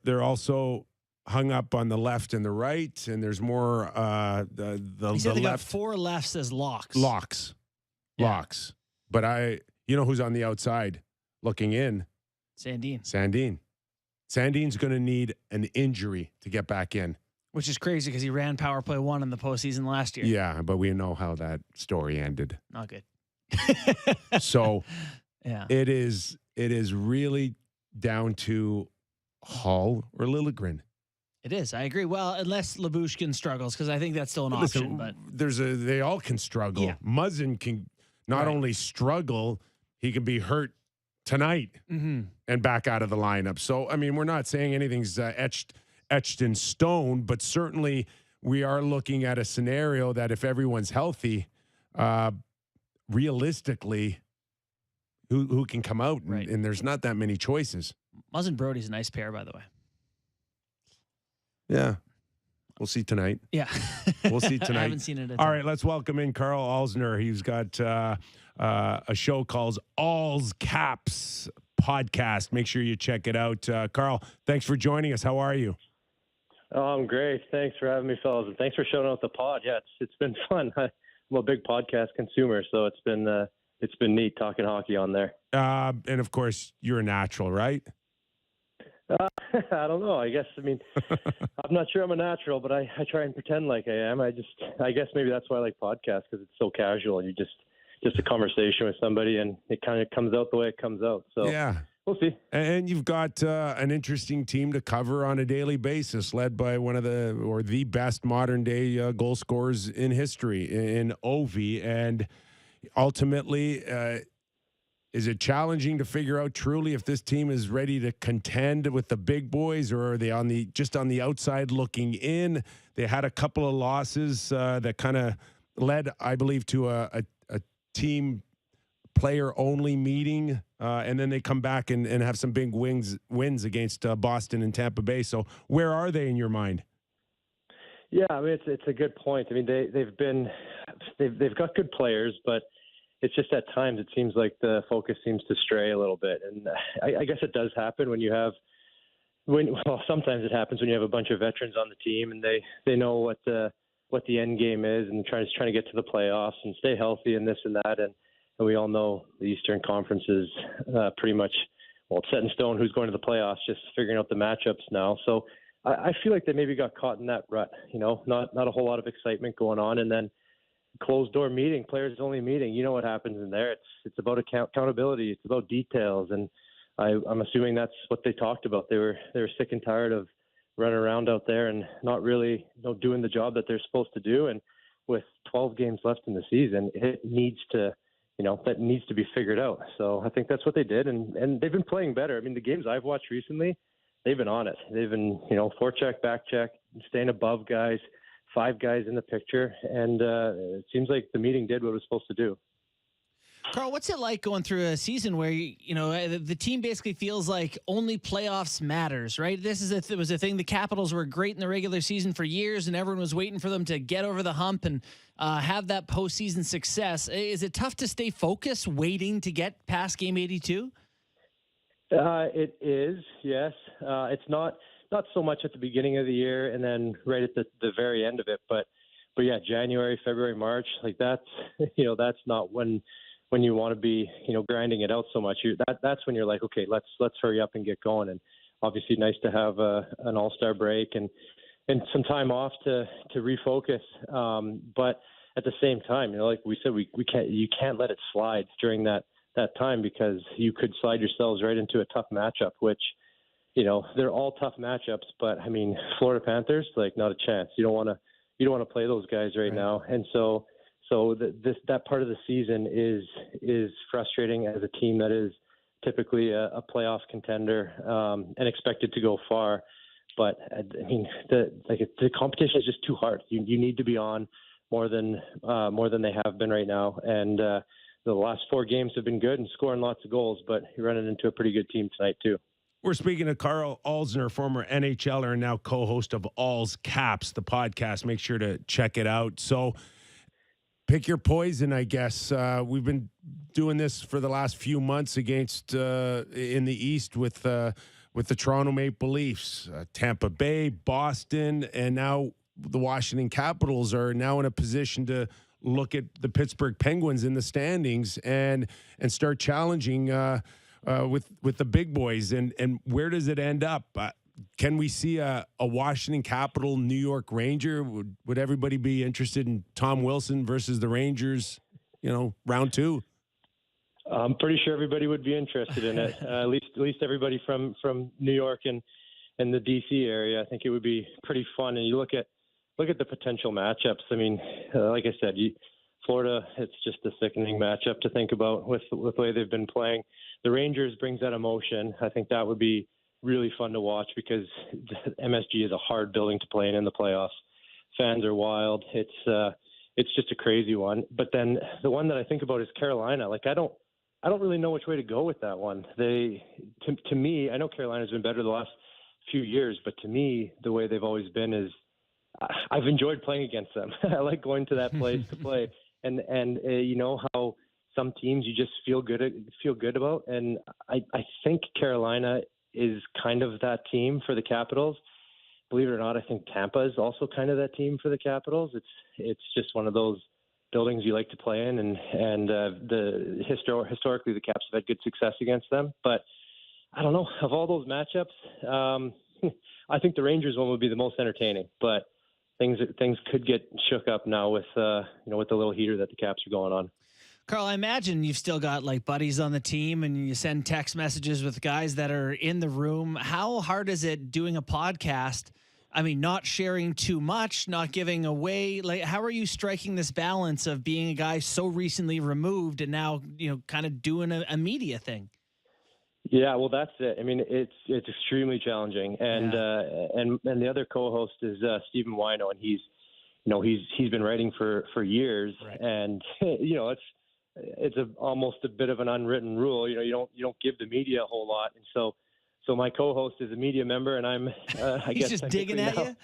they're also hung up on the left and the right, and there's more He said the they got left 4 lefts as locks. Locks. But who's on the outside looking in? Sandin. Sandin's going to need an injury to get back in. Which is crazy because he ran power play 1 in the postseason last year. Yeah, but we know how that story ended. Not good. So yeah, it is really down to Hall or Liljegren. it is. I agree. Well, unless Lyubushkin struggles, because I think that's still an option. But they all can struggle. Yeah. Muzzin can not only struggle, he can be hurt tonight and back out of the lineup. So, I mean, we're not saying anything's etched in stone, but certainly we are looking at a scenario that if everyone's healthy, realistically, who can come out, and there's not that many choices. Muzzin Brody's a nice pair, by the way. Yeah. We'll see tonight. Yeah. We'll see tonight. I haven't seen it. All right, let's welcome in Carl Alsner. He's got a show called All's Caps Podcast. Make sure you check it out. Carl, thanks for joining us. How are you? Oh, I'm great. Thanks for having me, fellas, and thanks for showing out the pod. Yeah, it's been fun. I'm a big podcast consumer, so it's been neat talking hockey on there. And of course, you're a natural, right? I don't know. I guess, I'm not sure I'm a natural, but I try and pretend like I am. I guess maybe that's why I like podcasts, because it's so casual. You just a conversation with somebody, and it kind of comes out the way it comes out. So yeah, we'll see. And you've got an interesting team to cover on a daily basis, led by one of the best modern day goal scorers in history in Ovi. And ultimately, is it challenging to figure out truly if this team is ready to contend with the big boys, or are they just on the outside looking in? They had a couple of losses that kind of led, I believe, to a team player only meeting, and then they come back and have some big wins against Boston and Tampa Bay. So where are they in your mind? Yeah, it's a good point. They've got good players, but it's just at times it seems like the focus seems to stray a little bit. And I guess it does happen sometimes it happens when you have a bunch of veterans on the team and they know what the end game is, and trying to get to the playoffs and stay healthy and this and that. And we all know the Eastern Conference is pretty much, it's set in stone who's going to the playoffs, just figuring out the matchups now. So I feel like they maybe got caught in that rut, not a whole lot of excitement going on. And then closed door meeting, players only meeting. You know what happens in there. It's about accountability. It's about details. And I'm assuming that's what they talked about. They were sick and tired of running around out there and not really doing the job that they're supposed to do. And with 12 games left in the season, it needs to, that needs to be figured out. So I think that's what they did. And they've been playing better. The games I've watched recently, they've been on it. They've been, forecheck, backcheck, staying above guys, 5 guys in the picture. And it seems like the meeting did what it was supposed to do. Carl, what's it like going through a season where the team basically feels like only playoffs matters, right? It was a thing. The Capitals were great in the regular season for years, and everyone was waiting for them to get over the hump and have that postseason success. Is it tough to stay focused, waiting to get past Game 82? It is, yes. It's not so much at the beginning of the year and then right at the very end of it, but yeah, January, February, March, like that's not when you want to be, grinding it out so much. That's when you're like, okay, let's hurry up and get going. And obviously nice to have an all-star break and some time off to refocus. But at the same time, like we said, you can't let it slide during that time, because you could slide yourselves right into a tough matchup, which, they're all tough matchups, but Florida Panthers, like, not a chance. You don't want to play those guys right now. And so that part of the season is frustrating as a team that is typically a playoff contender and expected to go far. But the competition is just too hard. You need to be on more than they have been right now. And the last 4 games have been good and scoring lots of goals, but you're running into a pretty good team tonight too. We're speaking to Carl Alsner, former NHLer and now co-host of All's Caps, the podcast. Make sure to check it out. So pick your poison, I guess. We've been doing this for the last few months against in the East with with the Toronto Maple Leafs, Tampa Bay, Boston, and now the Washington Capitals are now in a position to look at the Pittsburgh Penguins in the standings and start challenging with the big boys. And where does it end up? Can we see a Washington Capital New York Ranger? Would everybody be interested in Tom Wilson versus the Rangers? Round 2. I'm pretty sure everybody would be interested in it. At least everybody from New York and the DC area. I think it would be pretty fun. And you look at the potential matchups. I mean, like I said, Florida, it's just a sickening matchup to think about with the way they've been playing. The Rangers brings that emotion. I think that would be really fun to watch because MSG is a hard building to play in the playoffs. Fans are wild. It's just a crazy one. But then the one that I think about is Carolina. Like I don't really know which way to go with that one. To me, I know Carolina's been better the last few years, but to me, the way they've always been is I've enjoyed playing against them. I like going to that place to play, and you know how some teams you just feel good about, and I think Carolina is kind of that team for the Capitals. Believe it or not, I think Tampa is also kind of that team for the Capitals. It's just one of those buildings you like to play in, and historically the Caps have had good success against them. But I don't know, of all those matchups, I think the Rangers one would be the most entertaining. But things could get shook up now with with the little heater that the Caps are going on. Carl, I imagine you've still got like buddies on the team and you send text messages with guys that are in the room. How hard is it doing a podcast? I mean, not sharing too much, not giving away. Like, how are you striking this balance of being a guy so recently removed and now, kind of doing a media thing? Yeah, well, that's it. I mean, it's extremely challenging. And the other co-host is Stephen Wino, and he's been writing for years. Right. And, it's almost a bit of an unwritten rule. You don't give the media a whole lot. And so my co-host is a media member, and I'm I He's guess just digging at now,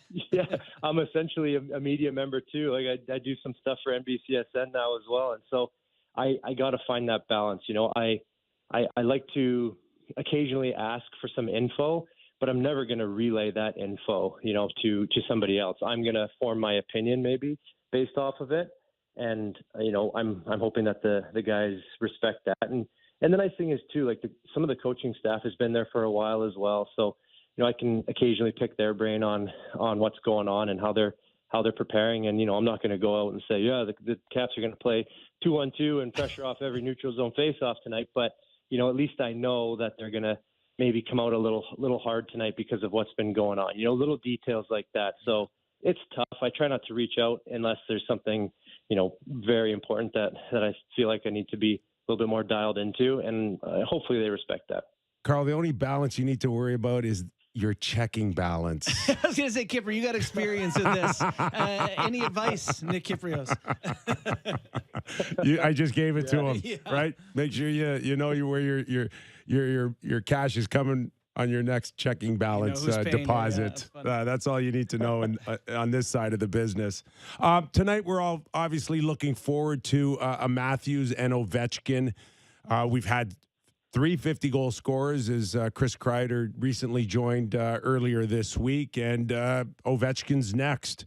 you. Yeah, I'm essentially a media member too. Like I do some stuff for NBCSN now as well, and so I got to find that balance. I like to occasionally ask for some info, but I'm never going to relay that info, to somebody else. I'm going to form my opinion maybe based off of it. And, I'm hoping that the guys respect that. And the nice thing is too, like some of the coaching staff has been there for a while as well. So, I can occasionally pick their brain on what's going on and how they're preparing. And, I'm not going to go out and say, yeah, the Caps are going to play 2-on-2 and pressure off every neutral zone faceoff tonight. But, at least I know that they're going to maybe come out a little hard tonight because of what's been going on, little details like that. So it's tough. I try not to reach out unless there's something, very important that I feel like I need to be a little bit more dialed into, and hopefully they respect that. Carl, the only balance you need to worry about is your checking balance. I was going to say, Kyper, you got experience in this. Any advice, Nick Kypreos? I just gave it to him, right? Make sure you know where your cash is coming on your next checking balance deposit. That's all you need to know on this side of the business. Tonight, we're all obviously looking forward to a Matthews and Ovechkin. We've had 3 50-goal scorers, as Chris Kreider recently joined earlier this week, and Ovechkin's next.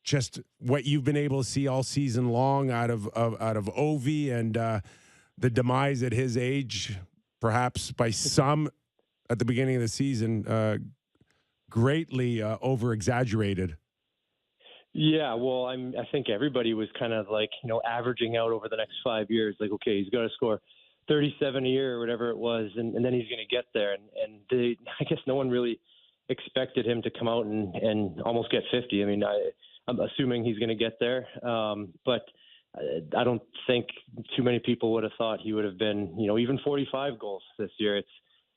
Just what you've been able to see all season long out of Ovi, and the demise at his age, perhaps by some at the beginning of the season, greatly over-exaggerated. Yeah, well, I think everybody was kind of like, averaging out over the next 5 years. Like, okay, he's got to score 37 a year or whatever it was, and then he's going to get there. And I guess no one really expected him to come out and almost get 50. I mean, I'm assuming he's going to get there, but I don't think too many people would have thought he would have been, even 45 goals this year.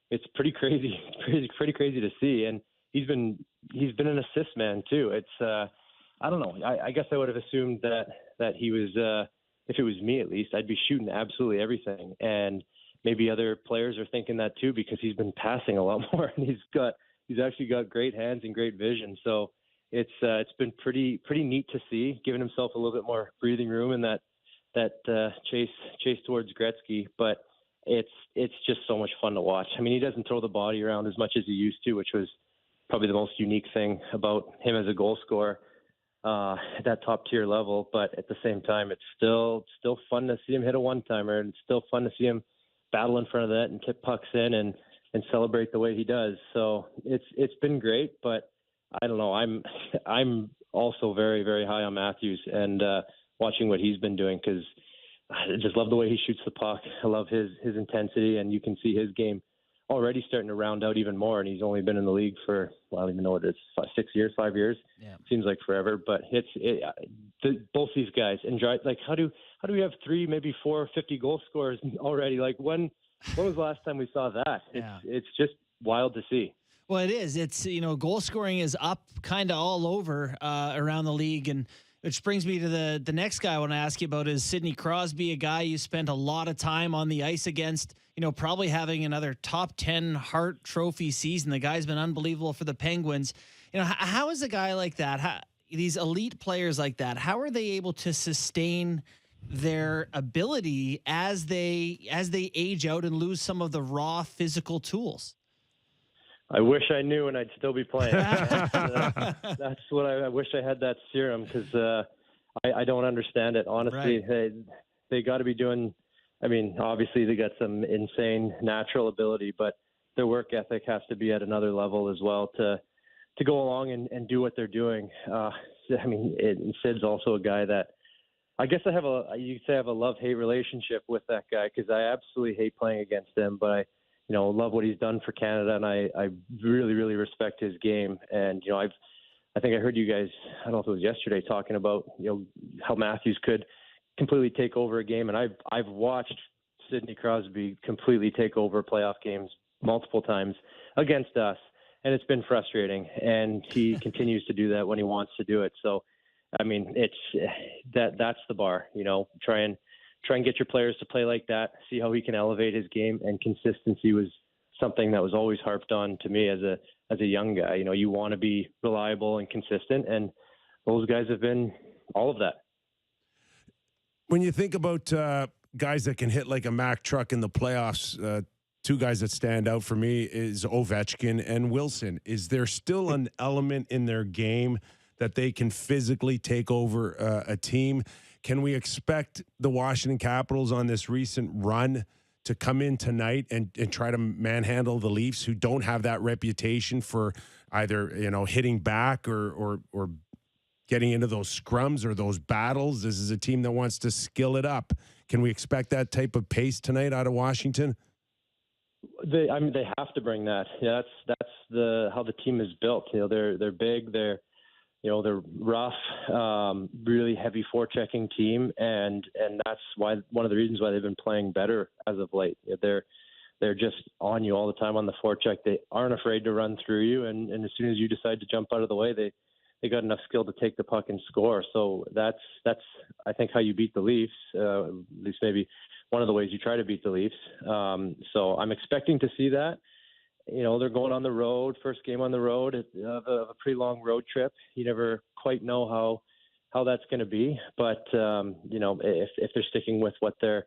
It's pretty crazy. It's pretty crazy to see, and he's been an assist man too. It's I don't know. I guess I would have assumed that he was. If it was me, at least, I'd be shooting absolutely everything. And maybe other players are thinking that too, because he's been passing a lot more, and he's actually got great hands and great vision. So it's been pretty neat to see, giving himself a little bit more breathing room in that chase towards Gretzky. But it's just so much fun to watch. I mean, he doesn't throw the body around as much as he used to, which was probably the most unique thing about him as a goal scorer at that top tier level. But at the same time, it's still fun to see him hit a one-timer, and it's still fun to see him battle in front of that and tip pucks in and celebrate the way he does. So it's been great, but I don't know. I'm also very, very high on Matthews and watching what he's been doing, because I just love the way he shoots the puck. I love his intensity, and you can see his game already starting to round out even more. And he's only been in the league for, well, I don't even know what it is, 5 years. Yeah. Seems like forever, but both these guys enjoy. Like, how do we have 3, maybe 4, 50 goal scorers already? Like, when was the last time we saw that? Yeah. It's just wild to see. Well, it is. It's, goal scoring is up kind of all over around the league. And which brings me to the next guy I want to ask you about is Sidney Crosby, a guy you spent a lot of time on the ice against, probably having another top 10 Hart Trophy season. The guy's been unbelievable for the Penguins. How is a guy like that, these elite players like that, how are they able to sustain their ability as they age out and lose some of the raw physical tools? I wish I knew, and I'd still be playing. That's what I wish I had, that serum, because I don't understand it. Honestly, right. they got to be doing. I mean, obviously they got some insane natural ability, but their work ethic has to be at another level as well to go along and do what they're doing. I mean, Sid's also a guy that I guess I have a love-hate relationship with that guy, because I absolutely hate playing against him, but I love what he's done for Canada, and I really, really respect his game. And, I think I heard you guys, I don't know if it was yesterday, talking about, how Matthews could completely take over a game. And I've watched Sidney Crosby completely take over playoff games multiple times against us, and it's been frustrating. And he continues to do that when he wants to do it. So, I mean, that's the bar, try and get your players to play like that, see how he can elevate his game. And consistency was something that was always harped on to me as a young guy. You want to be reliable and consistent, and those guys have been all of that. When you think about guys that can hit like a Mack truck in the playoffs, two guys that stand out for me is Ovechkin and Wilson. Is there still an element in their game that they can physically take over a team? Can we expect the Washington Capitals on this recent run to come in tonight and try to manhandle the Leafs, who don't have that reputation for either, hitting back or getting into those scrums or those battles? This is a team that wants to skill it up. Can we expect that type of pace tonight out of Washington? They have to bring that. Yeah, that's how the team is built. They're big. They're rough, really heavy forechecking team, and that's why one of the reasons why they've been playing better as of late. They're just on you all the time on the forecheck. They aren't afraid to run through you, and as soon as you decide to jump out of the way, they got enough skill to take the puck and score. So that's I think how you beat the Leafs. At least maybe one of the ways you try to beat the Leafs. So I'm expecting to see that. They're going on the road, first game on the road of a pretty long road trip. You never quite know how that's going to be, but if they're sticking with what their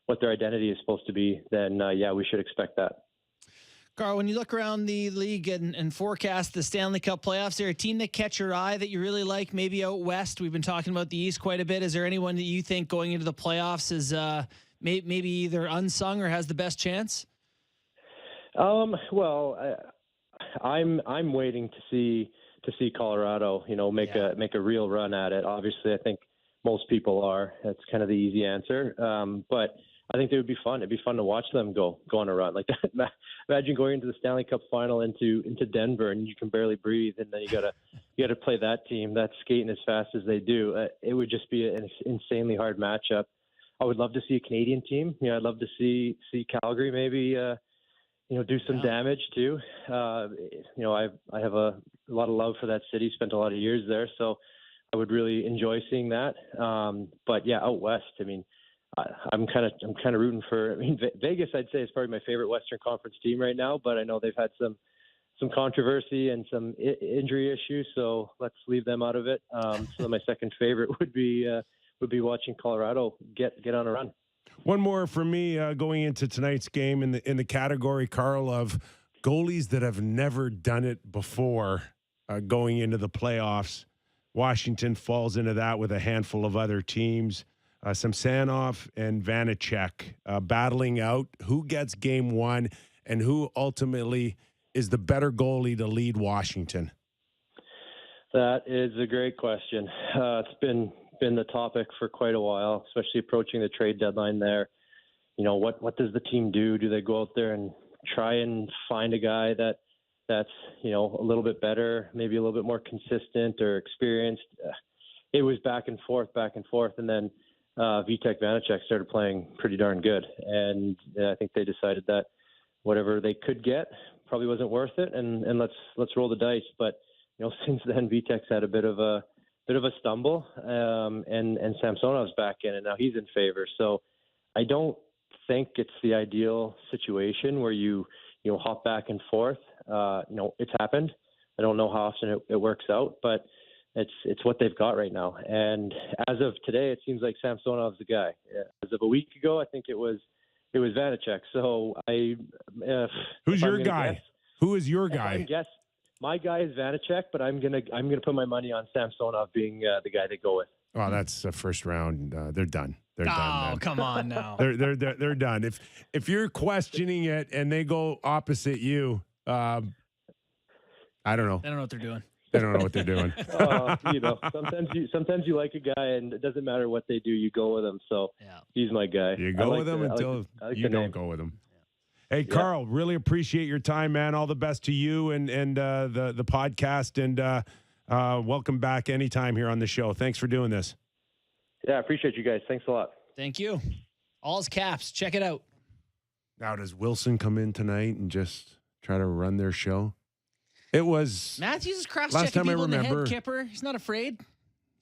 identity is supposed to be, then we should expect that. Carl, when you look around the league and forecast the Stanley Cup playoffs, is there a team that catch your eye that you really like? Maybe out west, we've been talking about the East quite a bit. Is there anyone that you think going into the playoffs is maybe either unsung or has the best chance? Well, I'm waiting to see Colorado, make a real run at it. Obviously, I think most people are. That's kind of the easy answer. But I think it would be fun. It'd be fun to watch them go on a run like that. Imagine going into the Stanley Cup final into Denver and you can barely breathe, and then you gotta play that team that's skating as fast as they do. It would just be an insanely hard matchup. I would love to see a Canadian team. I'd love to see Calgary maybe. Do some damage too. I have a lot of love for that city. Spent a lot of years there, so I would really enjoy seeing that. But yeah, out west, I mean, I'm kind of rooting for. I mean, Vegas, I'd say, is probably my favorite Western Conference team right now. But I know they've had some controversy and some injury issues, so let's leave them out of it. So my second favorite would be watching Colorado get on a run. One more for me going into tonight's game in the category, Carl, of goalies that have never done it before going into the playoffs. Washington falls into that with a handful of other teams. Samsonov and Vanacek battling out who gets game one and who ultimately is the better goalie to lead Washington. That is a great question. It's been the topic for quite a while, especially approaching the trade deadline there. You know, what does the team do? Do they go out there and try and find a guy that's, you know, a little bit better, maybe a little bit more consistent or experienced? It was back and forth. And then Vitek Vanacek started playing pretty darn good. And I think they decided that whatever they could get probably wasn't worth it. And let's roll the dice. But, you know, since then, Vitek's had a bit of a stumble, and Samsonov's back in, and now he's in favor. So I don't think it's the ideal situation where you hop back and forth. It's happened. I don't know how often it works out, but it's what they've got right now. And as of today, it seems like Samsonov's the guy. As of a week ago, I think it was Vanacek. So who's your guy? Who is your guy? My guy is Vanacek, but I'm gonna put my money on Samsonov being the guy they go with. Oh, that's the first round. They're done. They're done. Oh, come on now. They're done. If you're questioning it and they go opposite you, I don't know. They don't know what they're doing. They don't know what they're doing. Sometimes you like a guy, and it doesn't matter what they do, you go with them. So he's my guy. You go with him until you don't go with him. Hey, Carl, really appreciate your time, man. All the best to you and the podcast, and welcome back anytime here on the show. Thanks for doing this. Yeah, I appreciate you guys. Thanks a lot. Thank you. All's Caps. Check it out. Now, does Wilson come in tonight and just try to run their show? It was Matthews is cross-checking people in the head, Kyper. He's not afraid.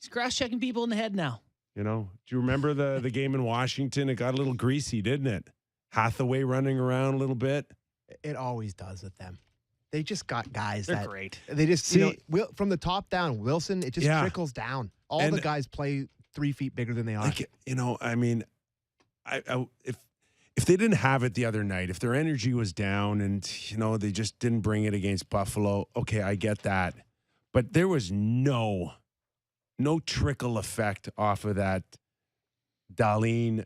He's cross-checking people in the head now. You know, do you remember the game in Washington? It got a little greasy, didn't it? Hathaway running around a little bit. It always does with them. They just got guys They're great. They just from the top down. Wilson, it just trickles down. All the guys play 3 feet bigger than they are. Like, you know, I mean, if they didn't have it the other night, if their energy was down and, you know, they just didn't bring it against Buffalo, okay, I get that. But there was no trickle effect off of that Dahlin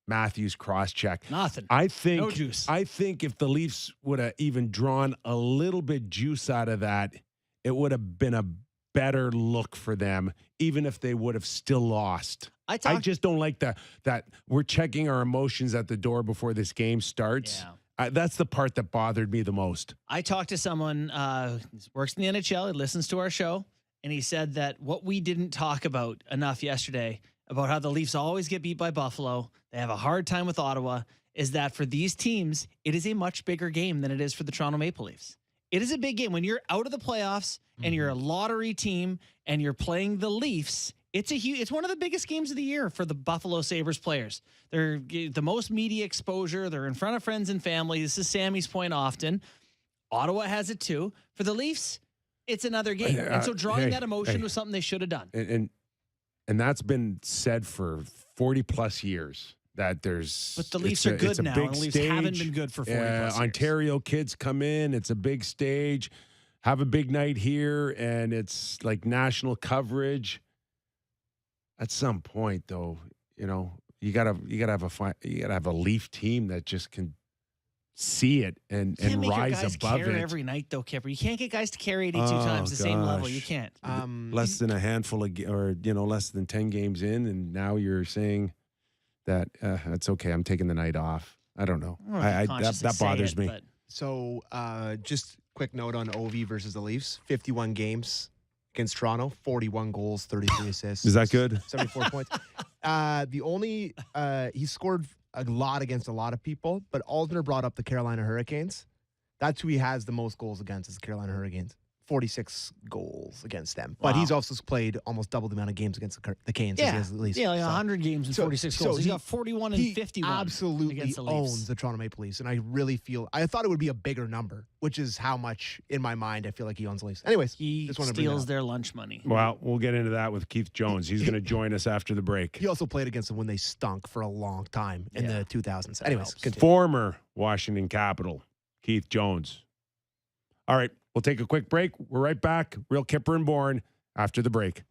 Matthews cross-check. Nothing. No juice. I think if the Leafs would have even drawn a little bit juice out of that, it would have been a better look for them, even if they would have still lost. I just don't like that we're checking our emotions at the door before this game starts. Yeah. That's the part that bothered me the most. I talked to someone who works in the NHL, he listens to our show, and he said that what we didn't talk about enough yesterday about how the Leafs always get beat by Buffalo, they have a hard time with Ottawa, is that for these teams, it is a much bigger game than it is for the Toronto Maple Leafs. It is a big game. When you're out of the playoffs and you're a lottery team and you're playing the Leafs, it's one of the biggest games of the year for the Buffalo Sabres players. They're the most media exposure. They're in front of friends and family. This is Sammy's point often. Ottawa has it too. For the Leafs, it's another game. And so drawing that emotion was something they should have done. And that's been said for 40 plus years that there's. But the Leafs are good now. And the Leafs haven't been good for 40 plus years. Ontario kids come in. It's a big stage. Have a big night here, and it's like national coverage. At some point, though, you know, you gotta have a Leaf team that just can see it and rise above it every night, though, Kyper. You can't get guys to carry 82 times the same level. You can't. Less than a handful of, or less than 10 games in, and now you're saying that it's okay. I'm taking the night off. I don't know. That bothers me. So, just quick note on OV versus the Leafs: 51 games against Toronto, 41 goals, 33 assists. Is that good? 74 points. He scored a lot against a lot of people, but Alsner brought up the Carolina Hurricanes. That's who he has the most goals against, is the Carolina Hurricanes. 46 goals against them. But he's also played almost double the amount of games against the Canes as he has at least. Yeah, like 100 games and 46 goals. He's got 41 and 51 absolutely against the Leafs. owns the Toronto Maple Leafs, and I really feel I thought it would be a bigger number, which is how much in my mind I feel like he owns the Leafs. Anyways, he just wanted to bring that steals up. their lunch money. Well, we'll get into that with Keith Jones. He's going to join us after the break. He also played against them when they stunk for a long time in the 2000s. Anyways, continue. Former Washington Capital, Keith Jones. All right, we'll take a quick break. We're right back. Real Kyper and Bourne after the break.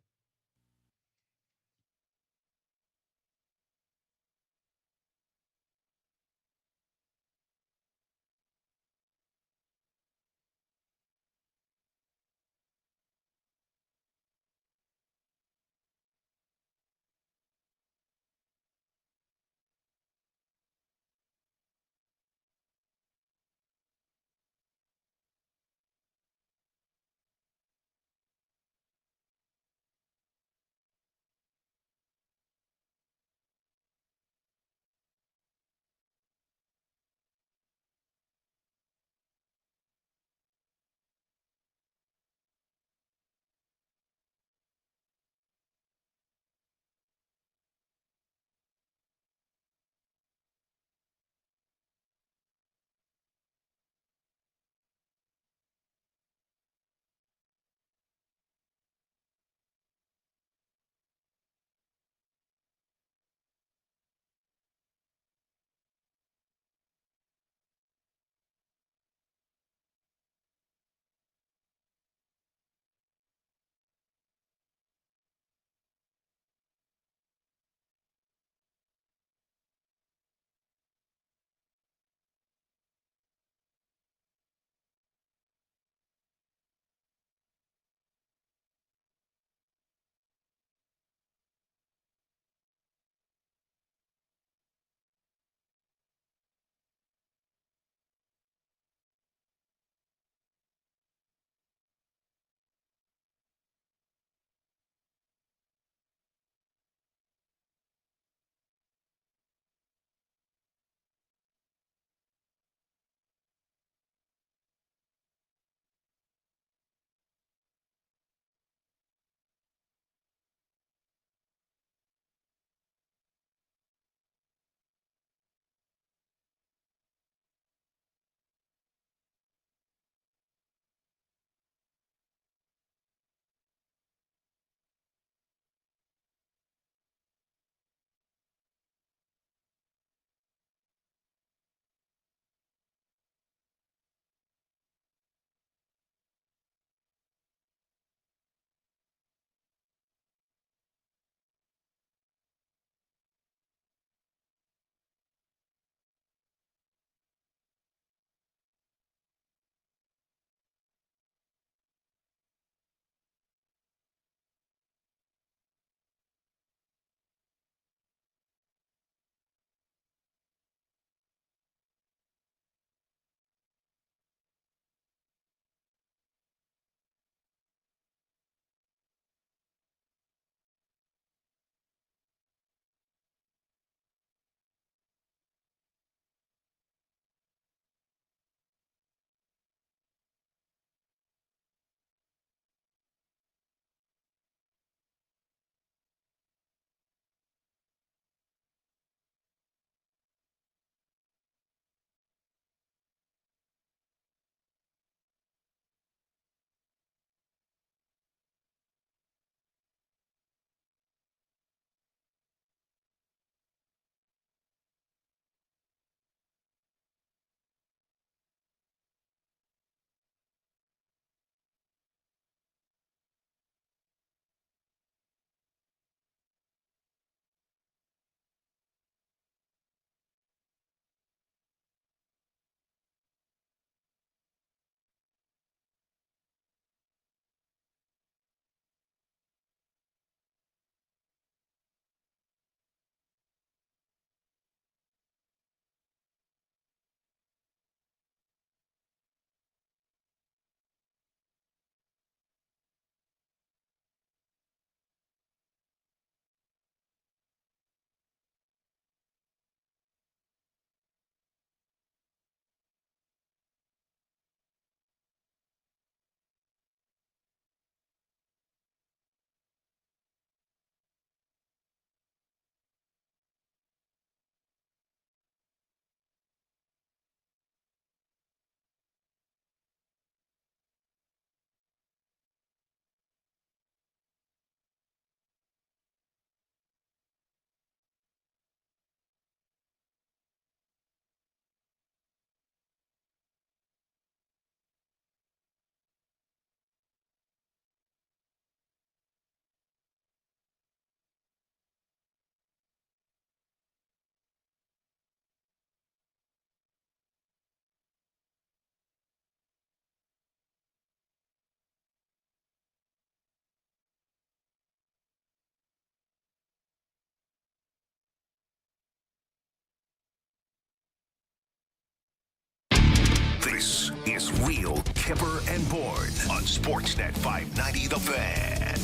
is Real Kyper and Bourne on Sportsnet 590 The Fan.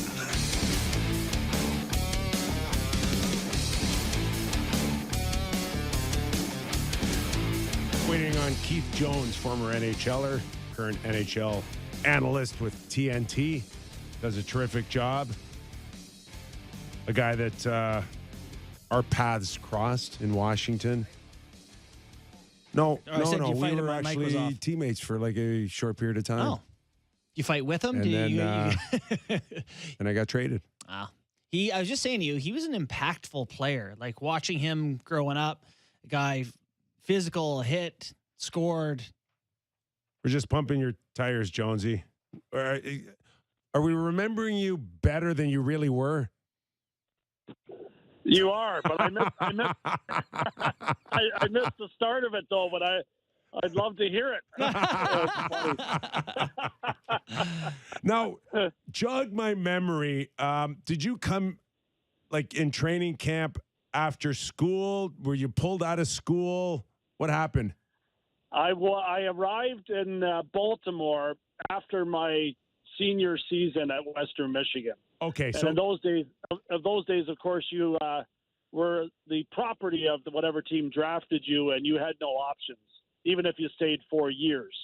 Waiting on Keith Jones, former NHLer, current NHL analyst with TNT. Does a terrific job. A guy that our paths crossed in Washington. No. You We fight him, were my mic was actually off. teammates for like a short period of time. Oh, you fight with him? And then, and I got traded. Wow. I was just saying to you, he was an impactful player. Like watching him growing up, a guy physical, hit, scored. We're just pumping your tires, Jonesy. Are we remembering you better than you really were? You are, but I missed I missed the start of it though. But I'd love to hear it. Now, jog my memory. Did you come like in training camp after school? Were you pulled out of school? What happened? I arrived in Baltimore after my senior season at Western Michigan. Okay, And so in those days, of course, you were the property of whatever team drafted you, and you had no options, even if you stayed 4 years.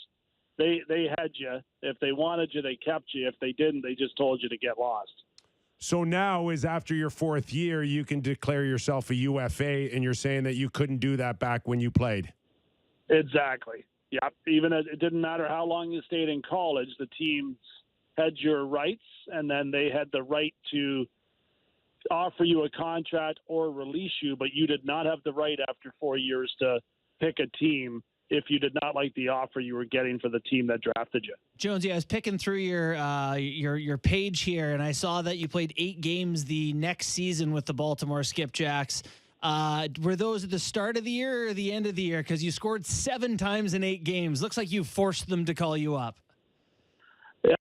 They had you. If they wanted you, they kept you. If they didn't, they just told you to get lost. So now is after your fourth year, you can declare yourself a UFA, and you're saying that you couldn't do that back when you played. Exactly. Yeah. Even it didn't matter how long you stayed in college, the teams had your rights, and then they had the right to offer you a contract or release you, but you did not have the right after 4 years to pick a team if you did not like the offer you were getting for the team that drafted you. Jonesy, I was picking through your page here, and I saw that you played 8 games the next season with the Baltimore Skipjacks. Were those at the start of the year or the end of the year? Because you scored 7 times in 8 games. Looks like you forced them to call you up.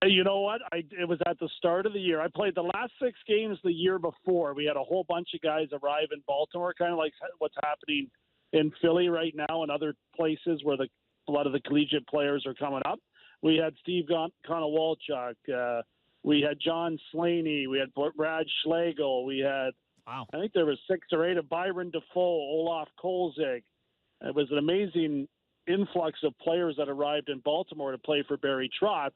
You know what? It was at the start of the year. I played the last 6 games the year before. We had a whole bunch of guys arrive in Baltimore, kind of like what's happening in Philly right now and other places where a lot of the collegiate players are coming up. We had Steve Konowalchuk. We had John Slaney. We had Brad Schlegel. We had, Wow. I think there was 6 or 8 of Byron Defoe, Olaf Kolzig. It was an amazing influx of players that arrived in Baltimore to play for Barry Trotz,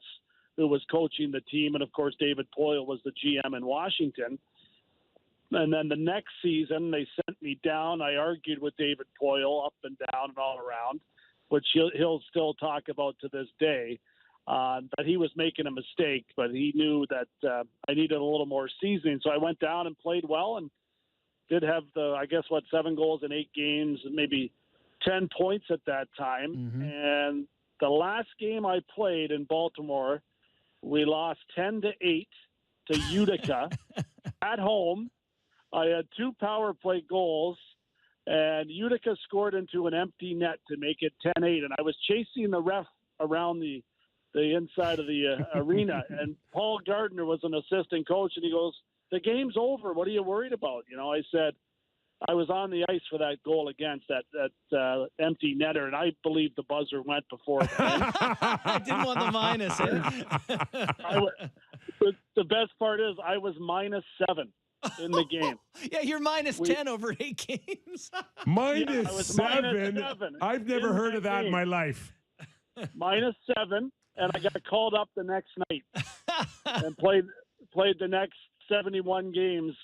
who was coaching the team. And, of course, David Poyle was the GM in Washington. And then the next season, they sent me down. I argued with David Poyle up and down and all around, which he'll still talk about to this day, that he was making a mistake, but he knew that I needed a little more seasoning. So I went down and played well and did have 7 goals in 8 games and maybe 10 points at that time. Mm-hmm. And the last game I played in Baltimore, we lost 10-8 to Utica at home. I had 2 power play goals, and Utica scored into an empty net to make it 10-8. And I was chasing the ref around the inside of the arena, and Paul Gardner was an assistant coach, and he goes, "The game's over. What are you worried about?" You know, I said, I was on the ice for that goal against that empty netter, and I believe the buzzer went before it went. I didn't want the minus. The best part is I was -7 in the game. Yeah, you're -10 over 8 games. Minus I was seven. -7 I've never in heard that of that in game. my life. -7, and I got called up the next night and played the next 71 games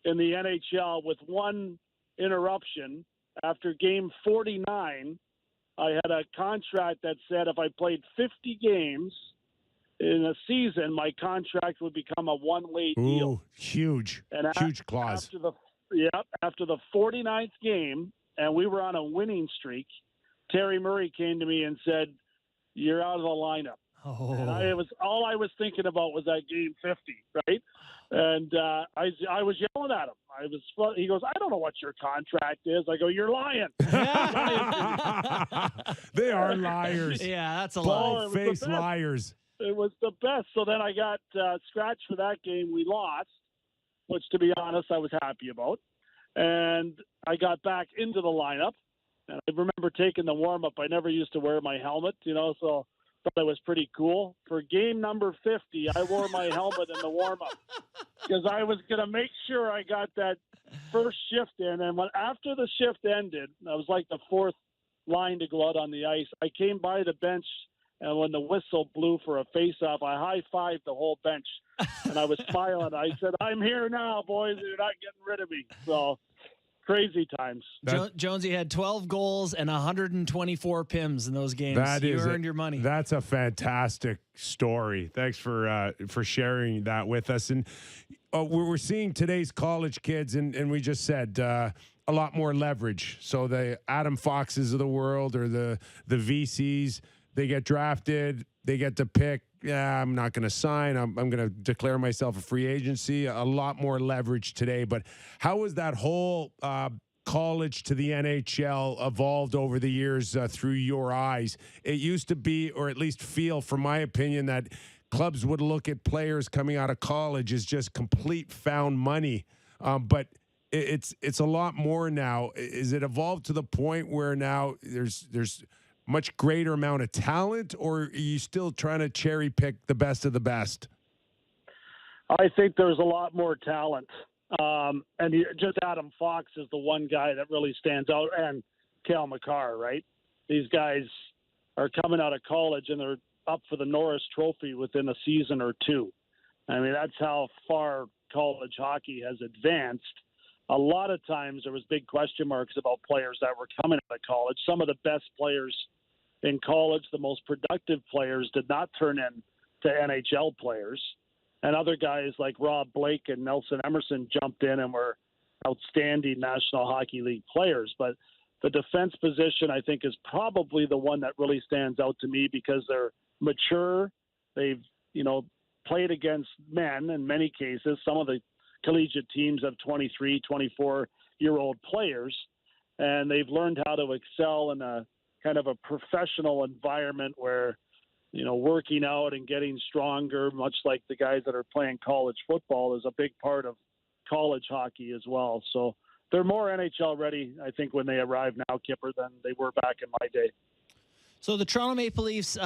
in the NHL with 1 interruption. After game 49, I had a contract that said if I played 50 games in a season, my contract would become a one-way deal. Ooh, huge, And huge clause. After the 49th game, and we were on a winning streak, Terry Murray came to me and said, "You're out of the lineup." Oh. And all I was thinking about was that game 50, right? And I was yelling at him. He goes, "I don't know what your contract is." I go, "You're lying." They are liars. Yeah, that's a lie. Bald-faced liars. It was the best. So then I got scratched for that game. We lost, which, to be honest, I was happy about. And I got back into the lineup. And I remember taking the warm-up. I never used to wear my helmet, so thought it was pretty cool. For game number 50, I wore my helmet in the warm-up because I was going to make sure I got that first shift in. And after the shift ended, I was like the fourth line to go out on the ice. I came by the bench, and when the whistle blew for a face-off, I high-fived the whole bench. And I was smiling. I said, I'm here now, boys. You're not getting rid of me. So crazy times. Jonesy had 12 goals and 124 PIMs in those games. You earned your money. That's a fantastic story. Thanks for sharing that with us. And we're seeing today's college kids, and we just said a lot more leverage. So the Adam Foxes of the world or the VCs, they get drafted, they get to pick. Yeah, I'm not going to sign. I'm going to declare myself a free agency. A lot more leverage today. But how has that whole college to the NHL evolved over the years through your eyes? It used to be, or at least feel, from my opinion, that clubs would look at players coming out of college as just complete found money. But it's a lot more now. Is it evolved to the point where now there's much greater amount of talent, or are you still trying to cherry pick the best of the best? I think there's a lot more talent. Just Adam Fox is the one guy that really stands out, and Cale Makar, right? These guys are coming out of college, and they're up for the Norris Trophy within a season or two. I mean, that's how far college hockey has advanced. A lot of times there was big question marks about players that were coming out of college. Some of the best players in college, the most productive players, did not turn into NHL players. And other guys like Rob Blake and Nelson Emerson jumped in and were outstanding National Hockey League players. But the defense position, I think, is probably the one that really stands out to me because they're mature. They've, played against men in many cases. Some of the collegiate teams have 23, 24-year-old players, and they've learned how to excel in a kind of a professional environment where, working out and getting stronger, much like the guys that are playing college football, is a big part of college hockey as well. So they're more NHL ready, I think, when they arrive now, Kyper, than they were back in my day. So the Toronto Maple Leafs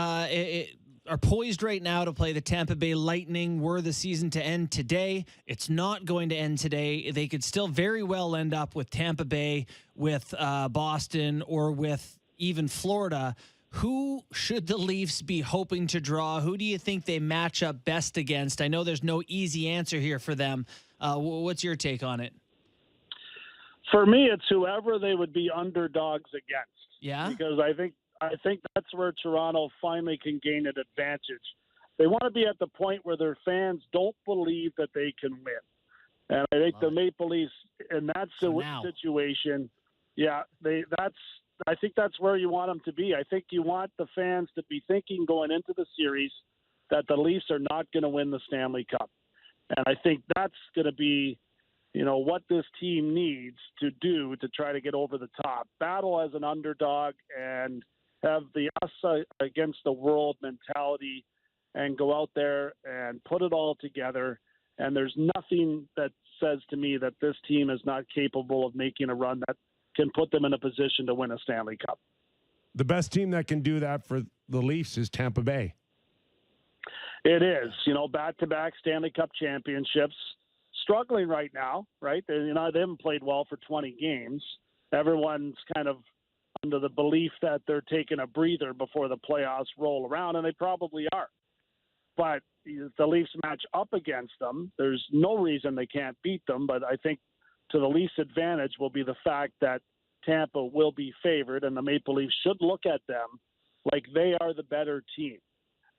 are poised right now to play the Tampa Bay Lightning. Were the season to end today, it's not going to end today. They could still very well end up with Tampa Bay, with Boston, or with even Florida. Who should the Leafs be hoping to draw? Who do you think they match up best against? I know there's no easy answer here for them. What's your take on it? For me, it's whoever they would be underdogs against. Yeah? Because I think that's where Toronto finally can gain an advantage. They want to be at the point where their fans don't believe that they can win. And I think the Maple Leafs in that situation, I think that's where you want them to be. I think you want the fans to be thinking going into the series that the Leafs are not going to win the Stanley Cup. And I think that's going to be, what this team needs to do to try to get over the top. Battle as an underdog and have the us against the world mentality and go out there and put it all together. And there's nothing that says to me that this team is not capable of making a run that can put them in a position to win a Stanley Cup. The best team that can do that for the Leafs is Tampa Bay. It is, back-to-back Stanley Cup championships, struggling right now, right? They haven't played well for 20 games. Everyone's kind of under the belief that they're taking a breather before the playoffs roll around, and they probably are. But if the Leafs match up against them, there's no reason they can't beat them, but I think to the Leafs' advantage will be the fact that Tampa will be favored, and the Maple Leafs should look at them like they are the better team.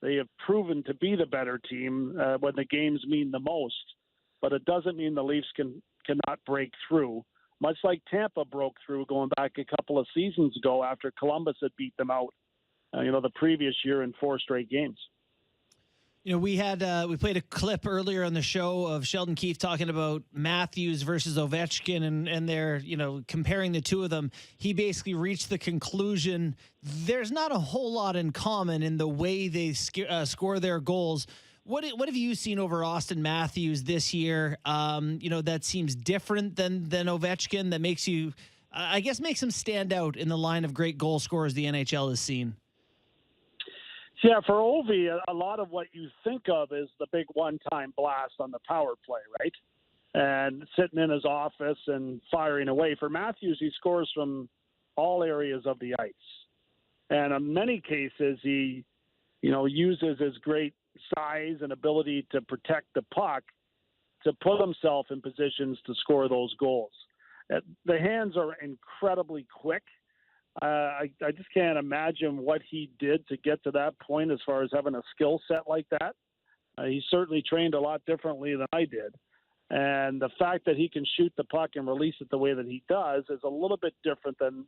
They have proven to be the better team when the games mean the most, but it doesn't mean the Leafs cannot break through, much like Tampa broke through going back a couple of seasons ago after Columbus had beat them out, the previous year in 4 straight games. We played a clip earlier on the show of Sheldon Keefe talking about Matthews versus Ovechkin and they're, comparing the two of them. He basically reached the conclusion there's not a whole lot in common in the way they score their goals. What have you seen over Austin Matthews this year? That seems different than Ovechkin, that makes you, makes him stand out in the line of great goal scorers the NHL has seen. Yeah, for Ovi, a lot of what you think of is the big one-time blast on the power play, right? And sitting in his office and firing away. For Matthews, he scores from all areas of the ice. And in many cases, he, uses his great size and ability to protect the puck to put himself in positions to score those goals. The hands are incredibly quick. I just can't imagine what he did to get to that point as far as having a skill set like that. He certainly trained a lot differently than I did. And the fact that he can shoot the puck and release it the way that he does is a little bit different than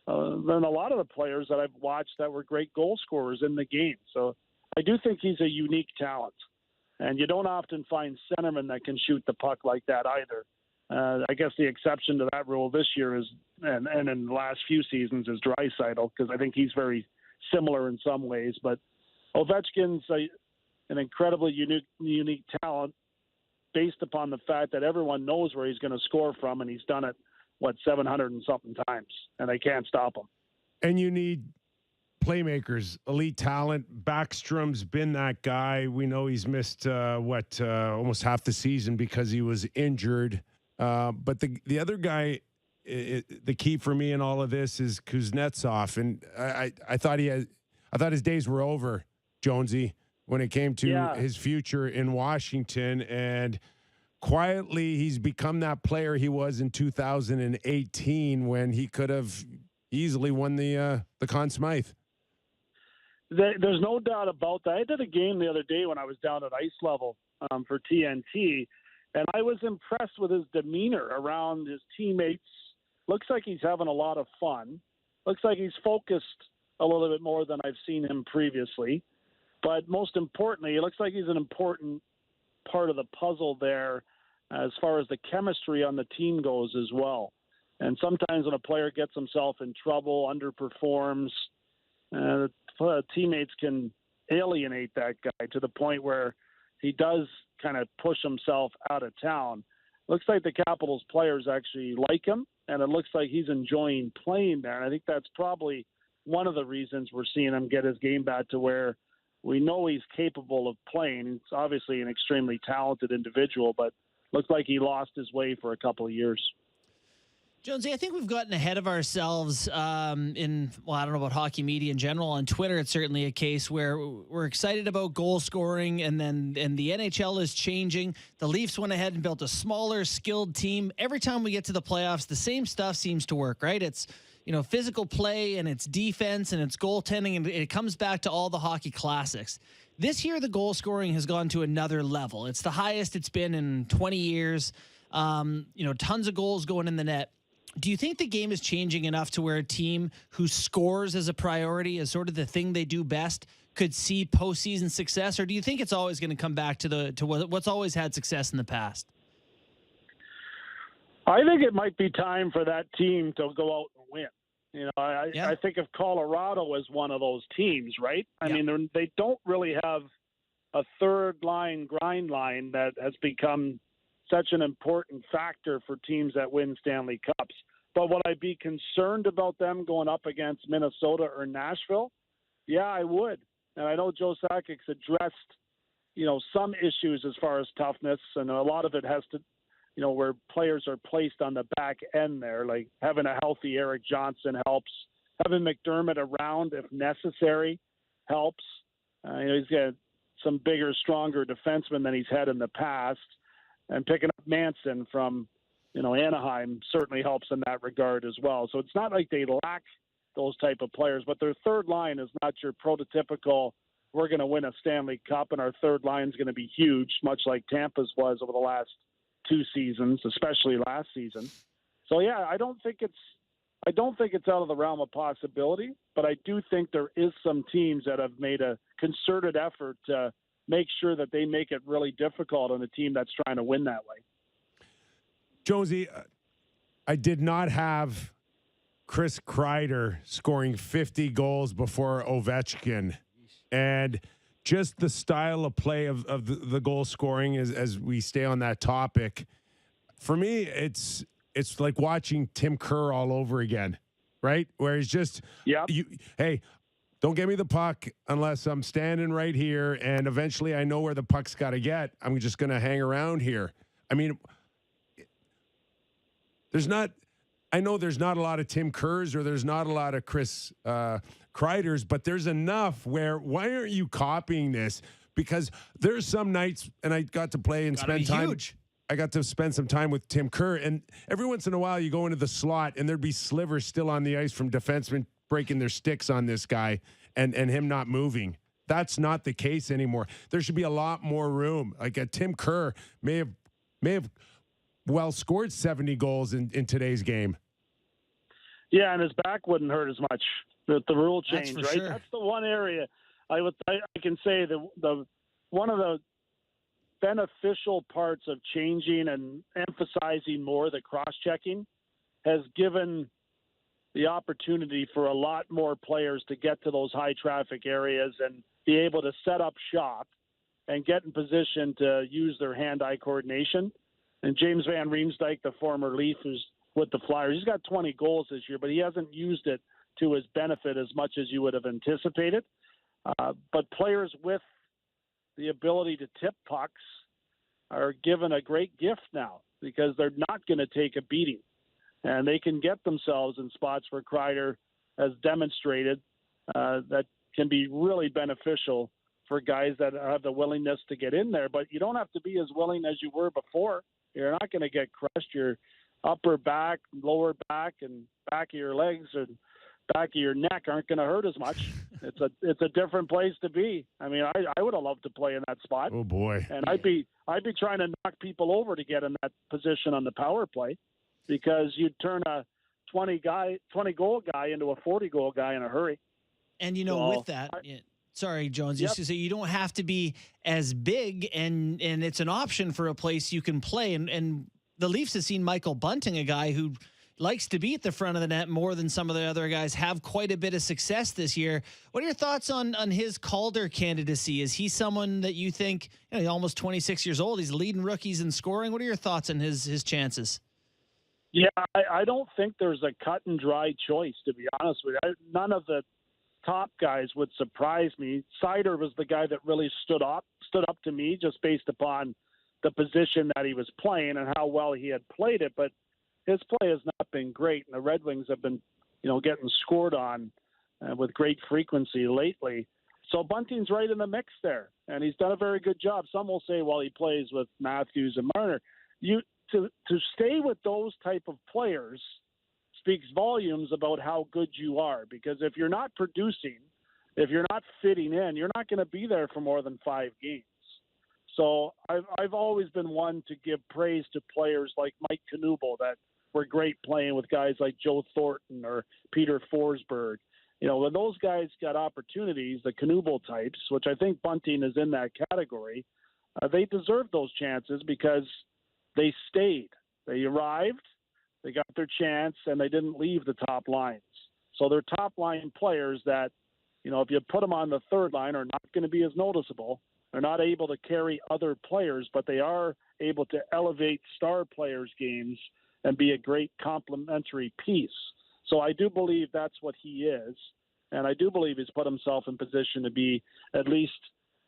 a lot of the players that I've watched that were great goal scorers in the game. So I do think he's a unique talent. And you don't often find centermen that can shoot the puck like that either. I guess the exception to that rule this year is, and in the last few seasons, is Draisaitl, because I think he's very similar in some ways. But Ovechkin's an incredibly unique talent based upon the fact that everyone knows where he's going to score from, and he's done it, 700 and something times, and they can't stop him. And you need playmakers, elite talent. Backstrom's been that guy. We know he's missed almost half the season because he was injured. But the other guy, the key for me in all of this is Kuznetsov, and I thought his days were over, Jonesy, when it came to his future in Washington, and quietly he's become that player he was in 2018 when he could have easily won the Conn Smythe. There's no doubt about that. I did a game the other day when I was down at ice level for TNT. And I was impressed with his demeanor around his teammates. Looks like he's having a lot of fun. Looks like he's focused a little bit more than I've seen him previously. But most importantly, it looks like he's an important part of the puzzle there as far as the chemistry on the team goes as well. And sometimes when a player gets himself in trouble, underperforms, teammates can alienate that guy to the point where he does kind of push himself out of town. Looks like the Capitals players actually like him, and it looks like he's enjoying playing there. And I think that's probably one of the reasons we're seeing him get his game back to where we know he's capable of playing. He's obviously an extremely talented individual, but looked like he lost his way for a couple of years. Jonesy, I think we've gotten ahead of ourselves I don't know about hockey media in general. On Twitter, it's certainly a case where we're excited about goal scoring, and the NHL is changing. The Leafs went ahead and built a smaller, skilled team. Every time we get to the playoffs, the same stuff seems to work, right? It's, physical play, and it's defense, and it's goaltending, and it comes back to all the hockey classics. This year, the goal scoring has gone to another level. It's the highest it's been in 20 years. Tons of goals going in the net. Do you think the game is changing enough to where a team who scores as a priority, as sort of the thing they do best, could see postseason success? Or do you think it's always going to come back to what's always had success in the past? I think it might be time for that team to go out and win. I think of Colorado as one of those teams, right? I mean, they don't really have a third line grind line that has become such an important factor for teams that win Stanley Cups. But would I be concerned about them going up against Minnesota or Nashville? Yeah, I would. And I know Joe Sakic's addressed, some issues as far as toughness, and a lot of it has to, where players are placed on the back end there, like having a healthy Eric Johnson helps. Having McDermott around, if necessary, helps. He's got some bigger, stronger defensemen than he's had in the past. And picking up Manson from, Anaheim certainly helps in that regard as well. So it's not like they lack those type of players, but their third line is not your prototypical, we're going to win a Stanley Cup and our third line is going to be huge, much like Tampa's was over the last two seasons, especially last season. So yeah, I don't think it's out of the realm of possibility, but I do think there is some teams that have made a concerted effort to make sure that they make it really difficult on a team that's trying to win that way. Jonesy, I did not have Chris Kreider scoring 50 goals before Ovechkin. And just the style of play of the goal scoring as we stay on that topic, for me, it's like watching Tim Kerr all over again, right? Where he's just, Don't give me the puck unless I'm standing right here, and eventually I know where the puck's got to get. I'm just going to hang around here. I mean, I know there's not a lot of Tim Kerrs or there's not a lot of Chris Kreiders, but there's enough where why aren't you copying this? Because there's some nights, and I got to play and spend time. Huge. I got to spend some time with Tim Kerr, and every once in a while you go into the slot and there'd be slivers still on the ice from defensemen breaking their sticks on this guy and him not moving. That's not the case anymore. There should be a lot more room. Like Tim Kerr may have scored 70 goals in today's game. Yeah, and his back wouldn't hurt as much with the rule change, right? Sure. That's the one area I can say the one of the beneficial parts of changing and emphasizing more the cross-checking has given the opportunity for a lot more players to get to those high traffic areas and be able to set up shop and get in position to use their hand-eye coordination. And James Van Riemsdyk, the former Leaf, who's with the Flyers, he's got 20 goals this year, but he hasn't used it to his benefit as much as you would have anticipated. But players with the ability to tip pucks are given a great gift now because they're not going to take a beating. And they can get themselves in spots where Kreider has demonstrated that can be really beneficial for guys that have the willingness to get in there. But you don't have to be as willing as you were before. You're not going to get crushed. Your upper back, lower back, and back of your legs and back of your neck aren't going to hurt as much. It's a different place to be. I mean, I would have loved to play in that spot. Oh boy! And I'd be trying to knock people over to get in that position on the power play, because you'd turn a 20 goal guy into a 40 goal guy in a hurry. And with that. Sorry, Jones. Just to say, you don't have to be as big, and it's an option for a place you can play. And the Leafs have seen Michael Bunting, a guy who likes to be at the front of the net more than some of the other guys, have quite a bit of success this year. What are your thoughts on his Calder candidacy? Is he someone that you think, he's almost 26 years old, he's leading rookies in scoring? What are your thoughts on his chances? Yeah, I don't think there's a cut and dry choice, to be honest with you. None of the top guys would surprise me. Seider was the guy that really stood up to me just based upon the position that he was playing and how well he had played it. But his play has not been great, and the Red Wings have been, getting scored on with great frequency lately. So Bunting's right in the mix there, and he's done a very good job. Some will say, well, he plays with Matthews and Marner. To stay with those type of players speaks volumes about how good you are, because if you're not producing, if you're not fitting in, you're not going to be there for more than 5 games. So I've always been one to give praise to players like Mike Knuble that were great playing with guys like Joe Thornton or Peter Forsberg. When those guys got opportunities, the Knuble types, which I think Bunting is in that category, they deserved those chances because they stayed. They arrived, they got their chance, and they didn't leave the top lines. So they're top line players that, if you put them on the third line, are not going to be as noticeable. They're not able to carry other players, but they are able to elevate star players' games and be a great complementary piece. So I do believe that's what he is, and I do believe he's put himself in position to be at least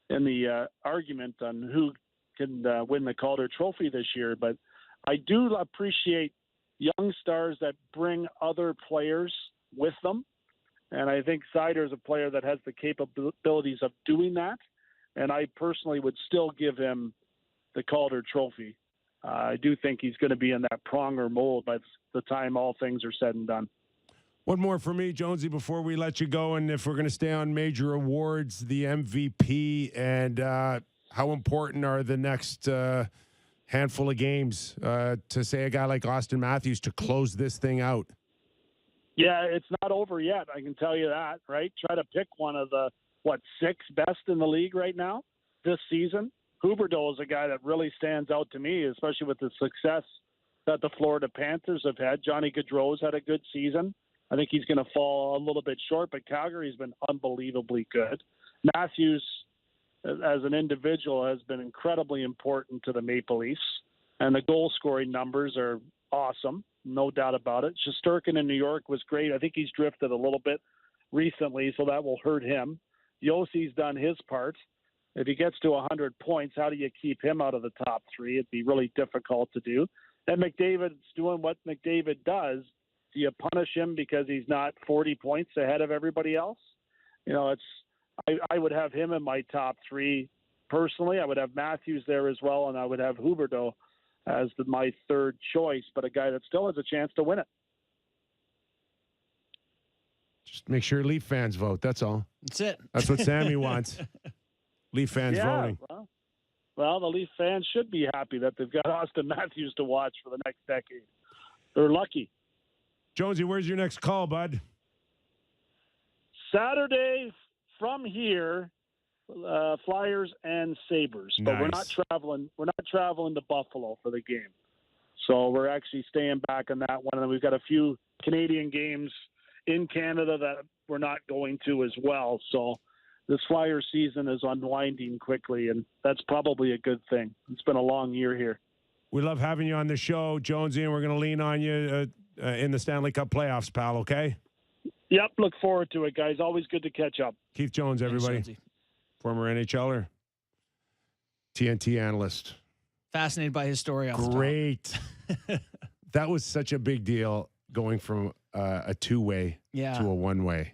in the argument on who can win the Calder Trophy this year. But I do appreciate young stars that bring other players with them, and I think Seider is a player that has the capabilities of doing that. And I personally would still give him the Calder Trophy. I do think he's going to be in that Pronger mold by the time all things are said and done. One more for me, Jonesy, before we let you go. And if we're going to stay on major awards, the MVP, and how important are the next handful of games to say a guy like Austin Matthews to close this thing out? Yeah, it's not over yet. I can tell you that, right? Try to pick one of the 6 best in the league right now this season. Huberdeau is a guy that really stands out to me, especially with the success that the Florida Panthers have had. Johnny Gaudreau's had a good season. I think he's going to fall a little bit short, but Calgary's been unbelievably good. Matthews, as an individual, has been incredibly important to the Maple Leafs, and the goal-scoring numbers are awesome, no doubt about it. Shesterkin in New York was great. I think he's drifted a little bit recently, so that will hurt him. Yossi's done his part. If he gets to 100 points, how do you keep him out of the top three? It'd be really difficult to do. And McDavid's doing what McDavid does. Do you punish him because he's not 40 points ahead of everybody else? I would have him in my top three personally. I would have Matthews there as well, and I would have Huberdeau as my third choice, but a guy that still has a chance to win it. Just make sure Leaf fans vote. That's all. That's it. That's what Sammy wants. Leaf fans voting. Well, the Leaf fans should be happy that they've got Austin Matthews to watch for the next decade. They're lucky. Jonesy, where's your next call, bud? Saturday from here, Flyers and Sabres. But Nice. We're not traveling to Buffalo for the game. So we're actually staying back on that one. And we've got a few Canadian games in Canada that we're not going to as well. So this Flyer season is unwinding quickly, and that's probably a good thing. It's been a long year here. We love having you on the show, Jonesy, and we're going to lean on you in the Stanley Cup playoffs, pal, okay? Yep, look forward to it, guys. Always good to catch up. Keith Jones, everybody. Thanks, Jonesy. Former NHLer, TNT analyst. Fascinated by his story. Off the top. Great. That was such a big deal going from a two-way Yeah. to a one-way.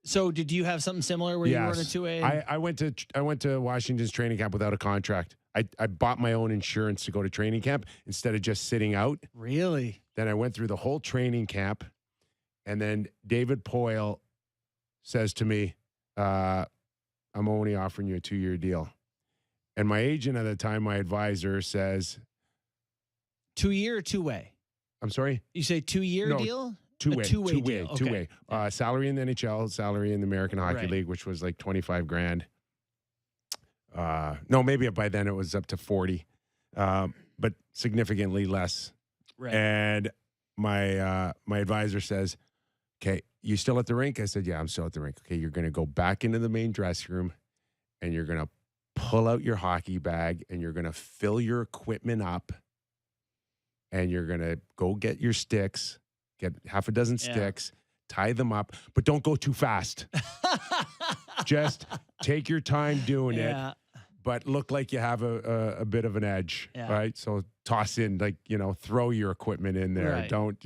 So did you have something similar where you were in a two-way? I went to Washington's training camp without a contract. I bought my own insurance to go to training camp instead of just sitting out. Really? Then I went through the whole training camp, and then David Poyle says to me, I'm only offering you a 2-year deal. And my agent at the time, my advisor, says, 2-year or two-way? I'm sorry? You say 2-year No, deal? Two-way. A two-way deal. Okay. Two-way. Salary in the NHL, salary in the American Hockey Right. League, which was like $25,000. No, maybe by then it was up to 40, but significantly less. Right. And my advisor says, okay, you still at the rink? I said, yeah, I'm still at the rink. Okay, you're going to go back into the main dressing room, and you're going to pull out your hockey bag, and you're going to fill your equipment up, and you're going to go get your sticks, get half a dozen sticks, tie them up, but don't go too fast. Just take your time doing it, but look like you have a bit of an edge, right? So toss in, throw your equipment in there. Right. Don't,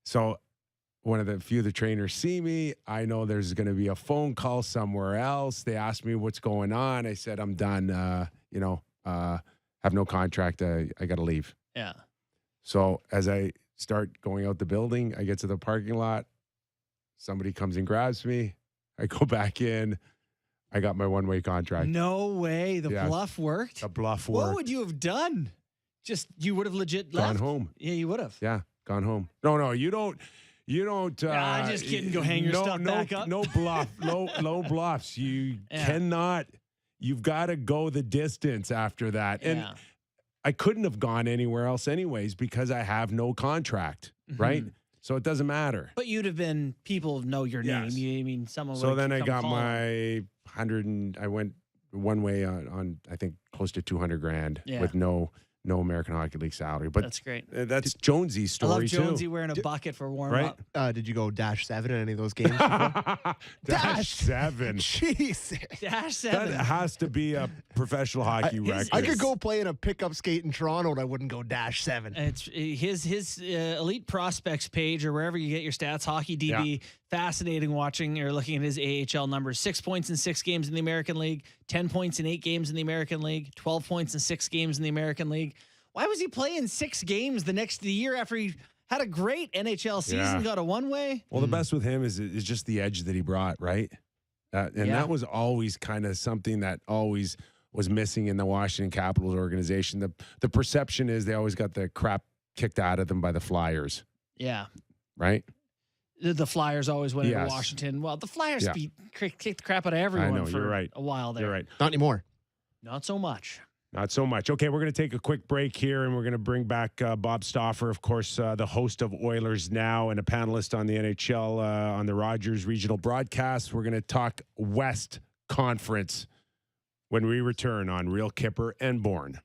So one of the few of the trainers see me. I know there's going to be a phone call somewhere else. They asked me what's going on. I said, I'm done. Have no contract. I got to leave. Yeah. So as I start going out the building, I get to the parking lot. Somebody comes and grabs me. I go back in. I got my one-way contract. No way. The Yes. bluff worked? The bluff What worked. would you have done? You would have legit left? Gone home. Yeah, you would have. Yeah, gone home. No, you don't. I'm just kidding. Go hang your stuff back up. No bluff. No bluffs. You cannot. You've got to go the distance after that. And I couldn't have gone anywhere else anyways because I have no contract, right? So it doesn't matter. But you'd have been, people know your name. Yes. I mean, someone So would then I come got calling. my 100 and I went one way on I think close to $200,000 with no American Hockey League salary. But that's great. That's Jonesy's I story love Jonesy too. wearing a bucket for warm Right? up. Did you go -7 in any of those games? -7. Jesus. -7. That has to be a professional hockey record. I could go play in a pickup skate in Toronto and I wouldn't go -7. It's his elite prospects page or wherever you get your stats. Hockey DB, fascinating watching or looking at his AHL numbers. 6 points in 6 games in the American League, 10 points in 8 games in the American League, 12 points in 6 games in the American League. Why was he playing 6 games the year after he had a great NHL season? Got a one-way. Well, the best with him is just the edge that he brought, right? That was always kind of something that always was missing in the Washington Capitals organization. The perception is they always got the crap kicked out of them by the Flyers. Yeah. Right? The Flyers always went into Washington. Well, the Flyers kicked the crap out of everyone for a while there. You're right. Not anymore. Not so much. Not so much. Okay, we're going to take a quick break here, and we're going to bring back Bob Stauffer, of course, the host of Oilers Now and a panelist on the NHL on the Rogers Regional Broadcast. We're going to talk West Conference when we return on Real Kyper and Bourne.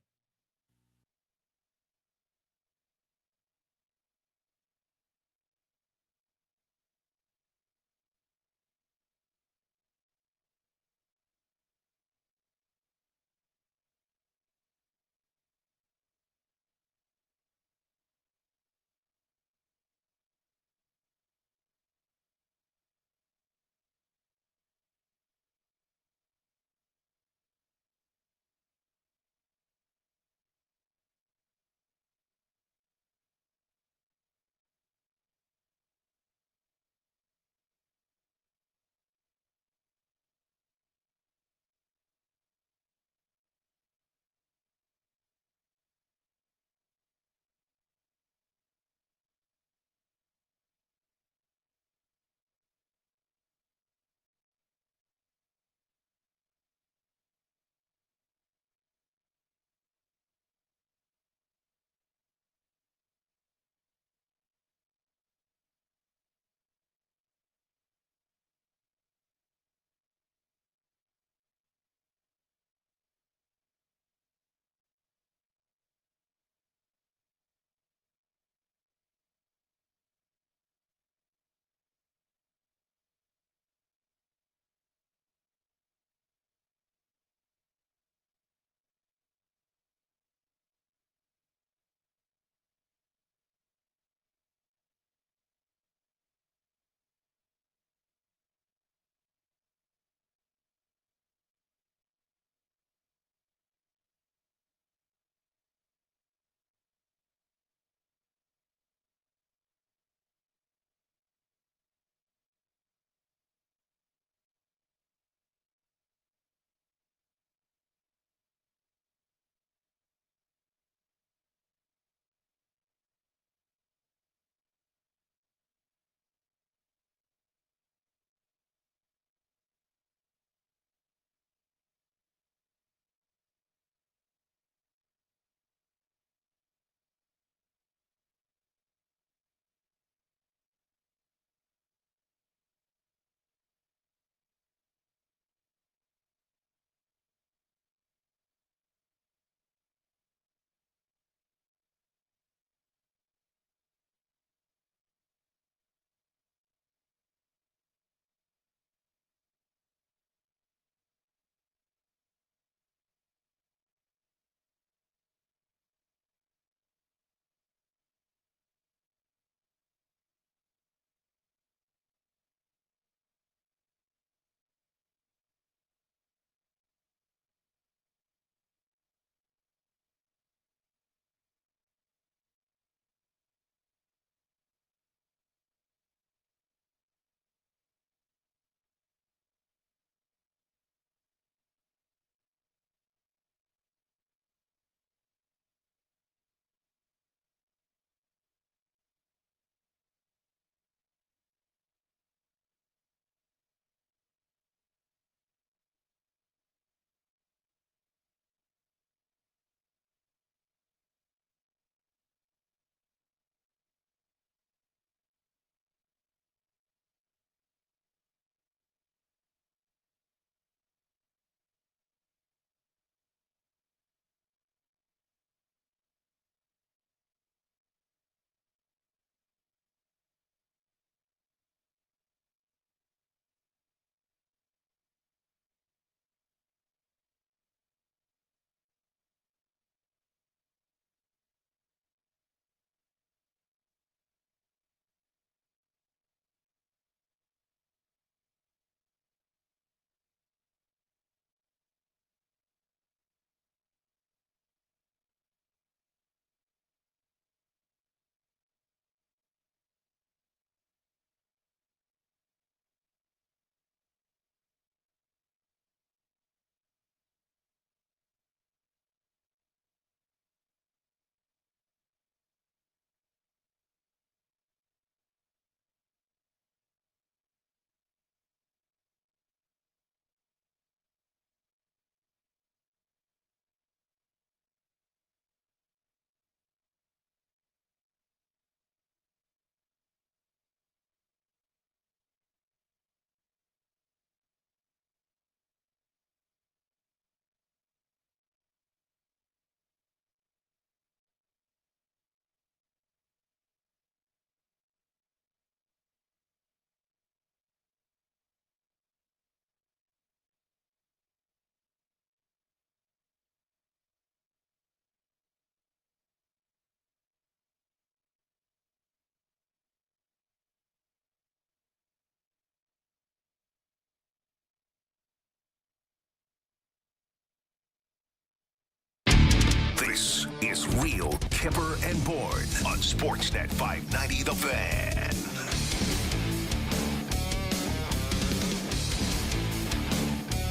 is Real Kyper and Bourne on Sportsnet 590 The Fan.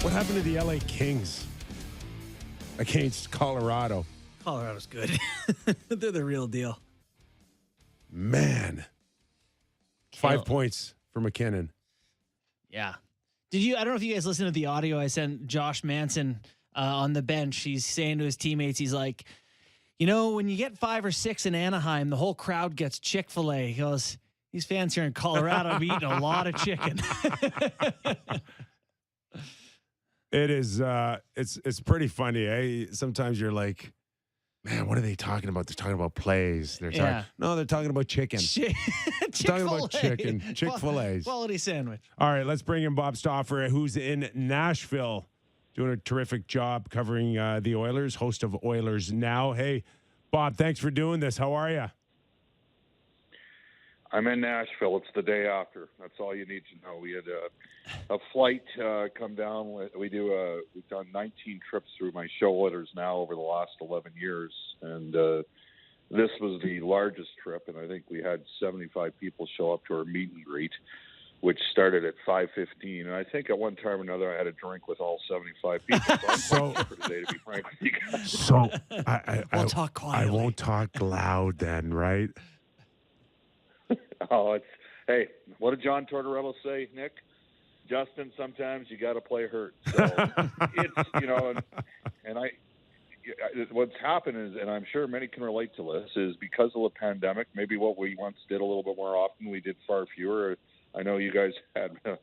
What happened to the LA Kings against Colorado? Colorado's good. They're the real deal. Man. 5 points for McKinnon. Yeah. I don't know if you guys listened to the audio I sent Josh Manson on the bench. He's saying to his teammates, he's like, when you get 5 or 6 in Anaheim, the whole crowd gets Chick-fil-A. He goes, these fans here in Colorado be eating a lot of chicken. It is, it's pretty funny. Eh? Sometimes you're like, man, what are they talking about? They're talking about plays. They're talking about chicken. Talking about chicken. Chick-fil-A's. Quality sandwich. All right, let's bring in Bob Stauffer, who's in Nashville, doing a terrific job covering the Oilers, host of Oilers Now. Hey, Bob, thanks for doing this. How are you? I'm in Nashville. It's the day after. That's all you need to know. We had a flight come down. We've done 19 trips through my show Oilers Now over the last 11 years, and this was the largest trip. And I think we had 75 people show up to our meet and greet, which started at 5:15. And I think at one time or another I had a drink with all 75 people. So I'm for today, to be frank with you guys. So We'll talk quietly. I won't talk loud then, right? Hey, what did John Tortorella say, Nick? Justin, sometimes you got to play hurt. So it's, what's happened is, and I'm sure many can relate to this, is because of the pandemic, maybe what we once did a little bit more often, we did far fewer. I know you guys had the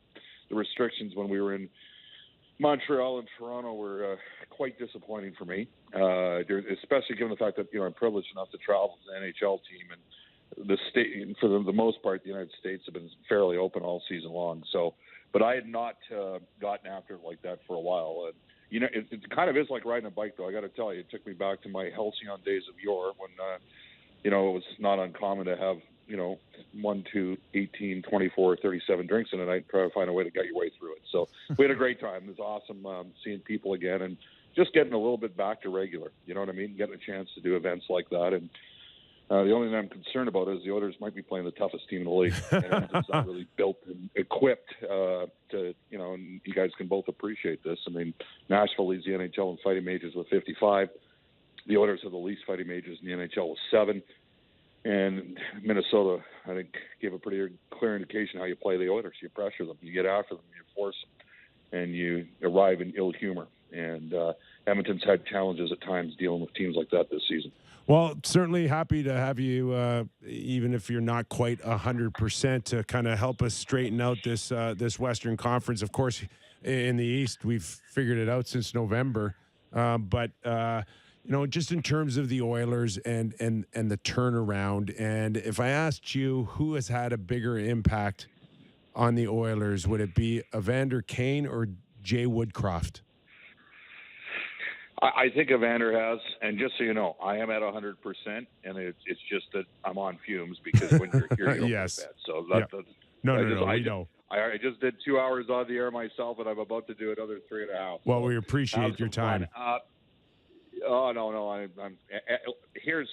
restrictions when we were in Montreal and Toronto were quite disappointing for me, especially given the fact that, I'm privileged enough to travel with the NHL team, and the state, for the most part, the United States have been fairly open all season long. So, but I had not gotten after it like that for a while. And, it kind of is like riding a bike, though. I got to tell you, it took me back to my halcyon days of yore when, it was not uncommon to have, 1, 2, 18, 24, 37 drinks in a night and try to find a way to get your way through it. So we had a great time. It was awesome seeing people again and just getting a little bit back to regular. You know what I mean? Getting a chance to do events like that. And the only thing I'm concerned about is the Oilers might be playing the toughest team in the league. And it's not really built and equipped to, and you guys can both appreciate this. I mean, Nashville leads the NHL in fighting majors with 55. The Oilers have the least fighting majors in the NHL with 7. And Minnesota, I think, gave a pretty clear indication how you play the Oilers. You pressure them, you get after them, you force them, and you arrive in ill humor. And Edmonton's had challenges at times dealing with teams like that this season. Well, certainly happy to have you, even if you're not quite 100%, to kind of help us straighten out this Western Conference. Of course, in the East, we've figured it out since November. But just in terms of the Oilers and the turnaround, and if I asked you who has had a bigger impact on the Oilers, would it be Evander Kane or Jay Woodcroft? I think Evander has, and just so you know, I am at 100%, and it's just that I'm on fumes because when you're here, you don't yes. get that. So We know. I just did 2 hours on the air myself, and I'm about to do another 3.5. Well, we appreciate your time. No. Here's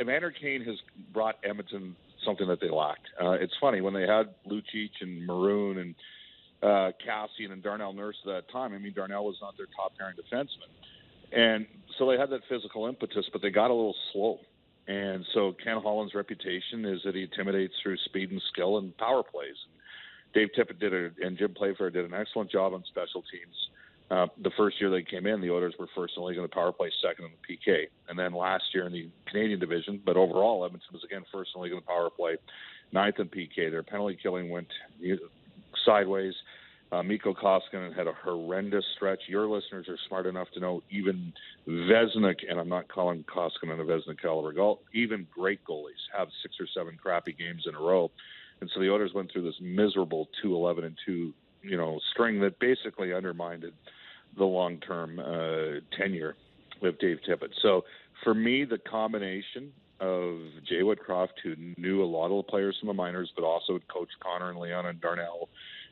Evander Kane has brought Edmonton something that they lacked. It's funny when they had Lucic and Maroon and Cassian and Darnell Nurse at that time. I mean, Darnell was not their top pairing defenseman. And so they had that physical impetus, but they got a little slow. And so Ken Holland's reputation is that he intimidates through speed and skill and power plays. And Dave Tippett and Jim Playfair did an excellent job on special teams. The first year they came in, the Oilers were first in the league in the power play, second in the PK. And then last year in the Canadian division, but overall Edmonton was again first in the league in the power play, ninth in PK. Their penalty killing went sideways. Mikko Koskinen had a horrendous stretch. Your listeners are smart enough to know even Vezina, and I'm not calling Koskinen a Vezina caliber goal, even great goalies have 6 or 7 crappy games in a row. And so the Oilers went through this miserable 2-11-2, string that basically undermined the long-term tenure with Dave Tippett. So for me, the combination of Jay Woodcroft, who knew a lot of the players from the minors, but also had coached Connor and Leon and Darnell,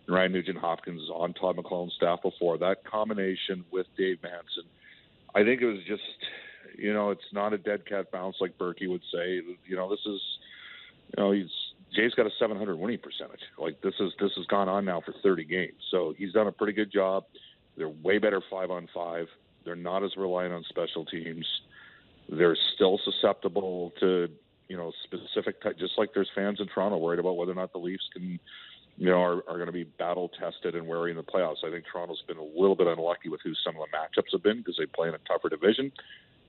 and Ryan Nugent-Hopkins on Todd McClellan's staff before, that combination with Dave Manson, I think it was just it's not a dead cat bounce like Berkey would say. This is, Jay's got a 700 winning percentage. Like this has gone on now for 30 games. So he's done a pretty good job. They're way better 5-on-5. They're not as reliant on special teams. They're still susceptible to, specific just like there's fans in Toronto worried about whether or not the Leafs can, are going to be battle tested and wary in the playoffs. I think Toronto's been a little bit unlucky with who some of the matchups have been because they play in a tougher division,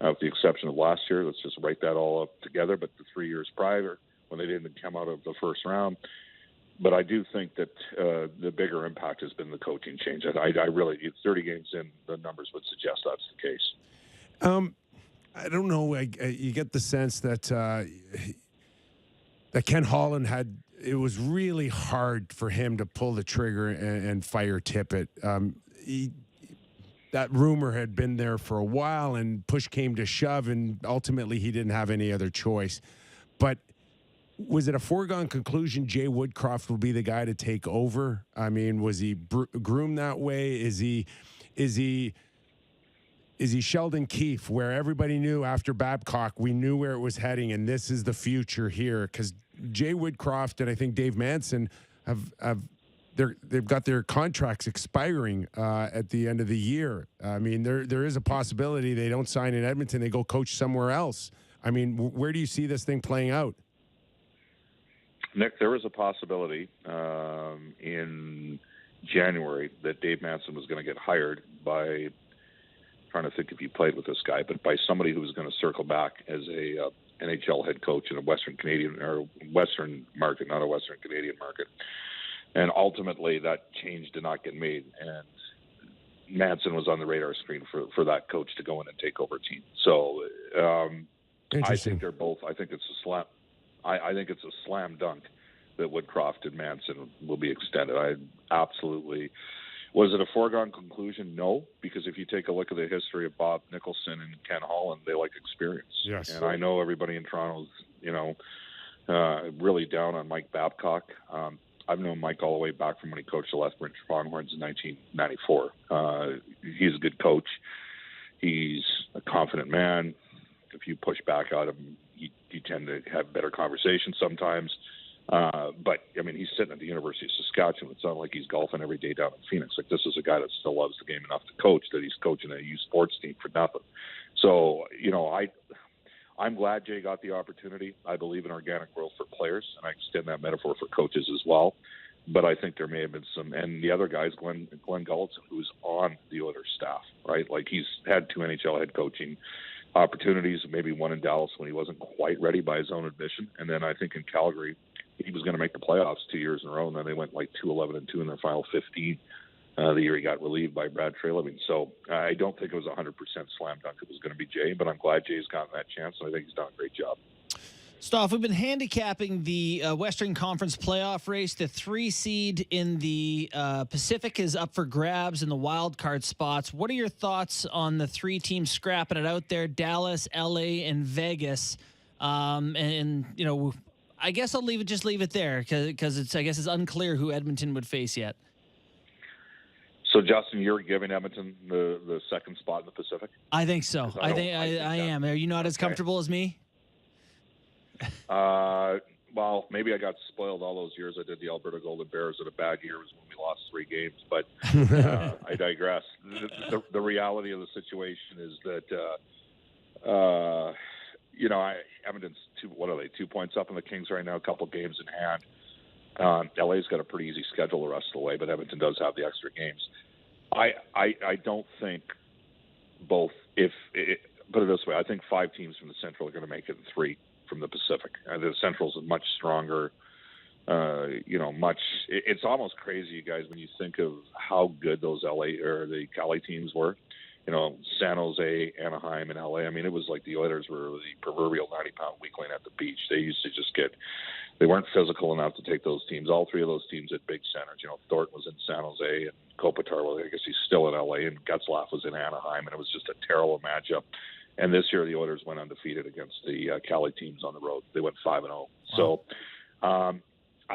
with the exception of last year. Let's just write that all up together. But the 3 years prior, when they didn't come out of the first round. But I do think that the bigger impact has been the coaching change. I really, 30 games in, the numbers would suggest that's the case. I don't know. You get the sense that that Ken Holland it was really hard for him to pull the trigger and fire Tippett. That rumor had been there for a while, and push came to shove, and ultimately he didn't have any other choice. But was it a foregone conclusion Jay Woodcroft will be the guy to take over? I mean, was he groomed that way? Is he Sheldon Keefe, where everybody knew after Babcock, we knew where it was heading, and this is the future here? Because Jay Woodcroft and I think Dave Manson they've got their contracts expiring at the end of the year. I mean, there is a possibility they don't sign in Edmonton, they go coach somewhere else. I mean, where do you see this thing playing out? Nick, there was a possibility in January that Dave Manson was going to get hired by, trying to think if he played with this guy, but by somebody who was going to circle back as a NHL head coach in a Western Canadian or Western market, not a Western Canadian market. And ultimately that change did not get made. And Manson was on the radar screen for that coach to go in and take over a team. So I think they're both, I think it's a slam dunk that Woodcroft and Manson will be extended. Was it a foregone conclusion? No, because if you take a look at the history of Bob Nicholson and Ken Holland, they like experience. Yes. And I know everybody in Toronto's, really down on Mike Babcock. I've known Mike all the way back from when he coached the Lethbridge Pronghorns in 1994. He's a good coach. He's a confident man. If you push back at him, you tend to have better conversations sometimes. But, I mean, he's sitting at the University of Saskatchewan. It's not like he's golfing every day down in Phoenix. Like, this is a guy that still loves the game enough to coach that he's coaching a youth sports team for nothing. So, I'm glad Jay got the opportunity. I believe in organic growth for players, and I extend that metaphor for coaches as well. But I think there may have been some, and the other guy is Glenn Gulletson, who's on the Oilers staff, right? Like, he's had 2 NHL head coaching opportunities, maybe one in Dallas when he wasn't quite ready by his own admission. And then I think in Calgary, he was going to make the playoffs 2 years in a row, and then they went like 2-11-2 in their final 15 the year he got relieved by Brad Treliving. So I don't think it was 100% slam dunk it was going to be Jay, but I'm glad Jay's gotten that chance, and I think he's done a great job. Stauf, we've been handicapping the Western Conference playoff race. The 3 seed in the Pacific is up for grabs in the wild card spots. What are your thoughts on the 3 teams scrapping it out there, Dallas, LA, and Vegas? I guess I'll leave it there because it's unclear who Edmonton would face yet. So, Justin, you're giving Edmonton the second spot in the Pacific? I think so. I am. Are you not as comfortable as me? Well, maybe I got spoiled all those years. I did the Alberta Golden Bears at a bad year was when we lost 3 games, but I digress. The reality of the situation is that, Edmonton's 2 points up on the Kings right now, a couple games in hand. LA's got a pretty easy schedule the rest of the way, but Edmonton does have the extra games. I don't think both, put it this way, I think 5 teams from the Central are going to make it, and 3 from the Pacific. The Central's much stronger, it's almost crazy, you guys, when you think of how good those LA or the Cali teams were. San Jose, Anaheim, and LA. I mean, it was like the Oilers were the proverbial 90-pound weakling at the beach. They used to just they weren't physical enough to take those teams. All 3 of those teams had big centers. Thornton was in San Jose, and Kopitar, well, I guess he's still in LA, and Getzlaf was in Anaheim, and it was just a terrible matchup. And this year, the Oilers went undefeated against the Cali teams on the road. They went 5-0. Wow. So, I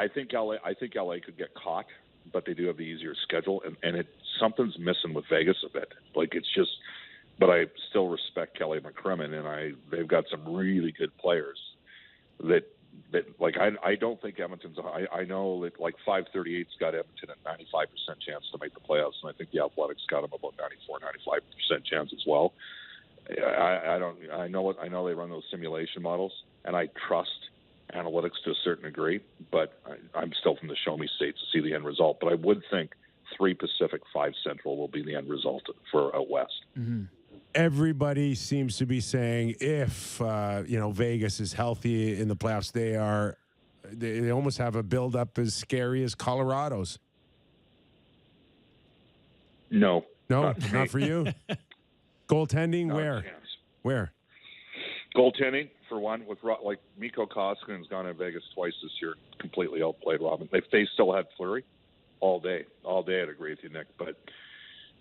think LA could get caught, but they do have the easier schedule, and something's missing with Vegas a bit. Like, it's just but I still respect Kelly McCrimmon, and they've got some really good players that like I don't think Edmonton's. I know that like 538's got Edmonton at 95% chance to make the playoffs, and I think the Athletics got them about 94-95% chance as well. I know they run those simulation models, and I trust analytics to a certain degree, but I'm still from the show me state to see the end result. But I would think 3 Pacific, 5 Central will be the end result for out west. Mm-hmm. Everybody seems to be saying if Vegas is healthy in the playoffs, they almost have a build-up as scary as Colorado's. No, not for you. Goaltending, where? Goaltending for one, with like Mikko Koskinen's gone in Vegas twice this year, completely outplayed Robin. If they still had Fleury all day, I'd agree with you, Nick. But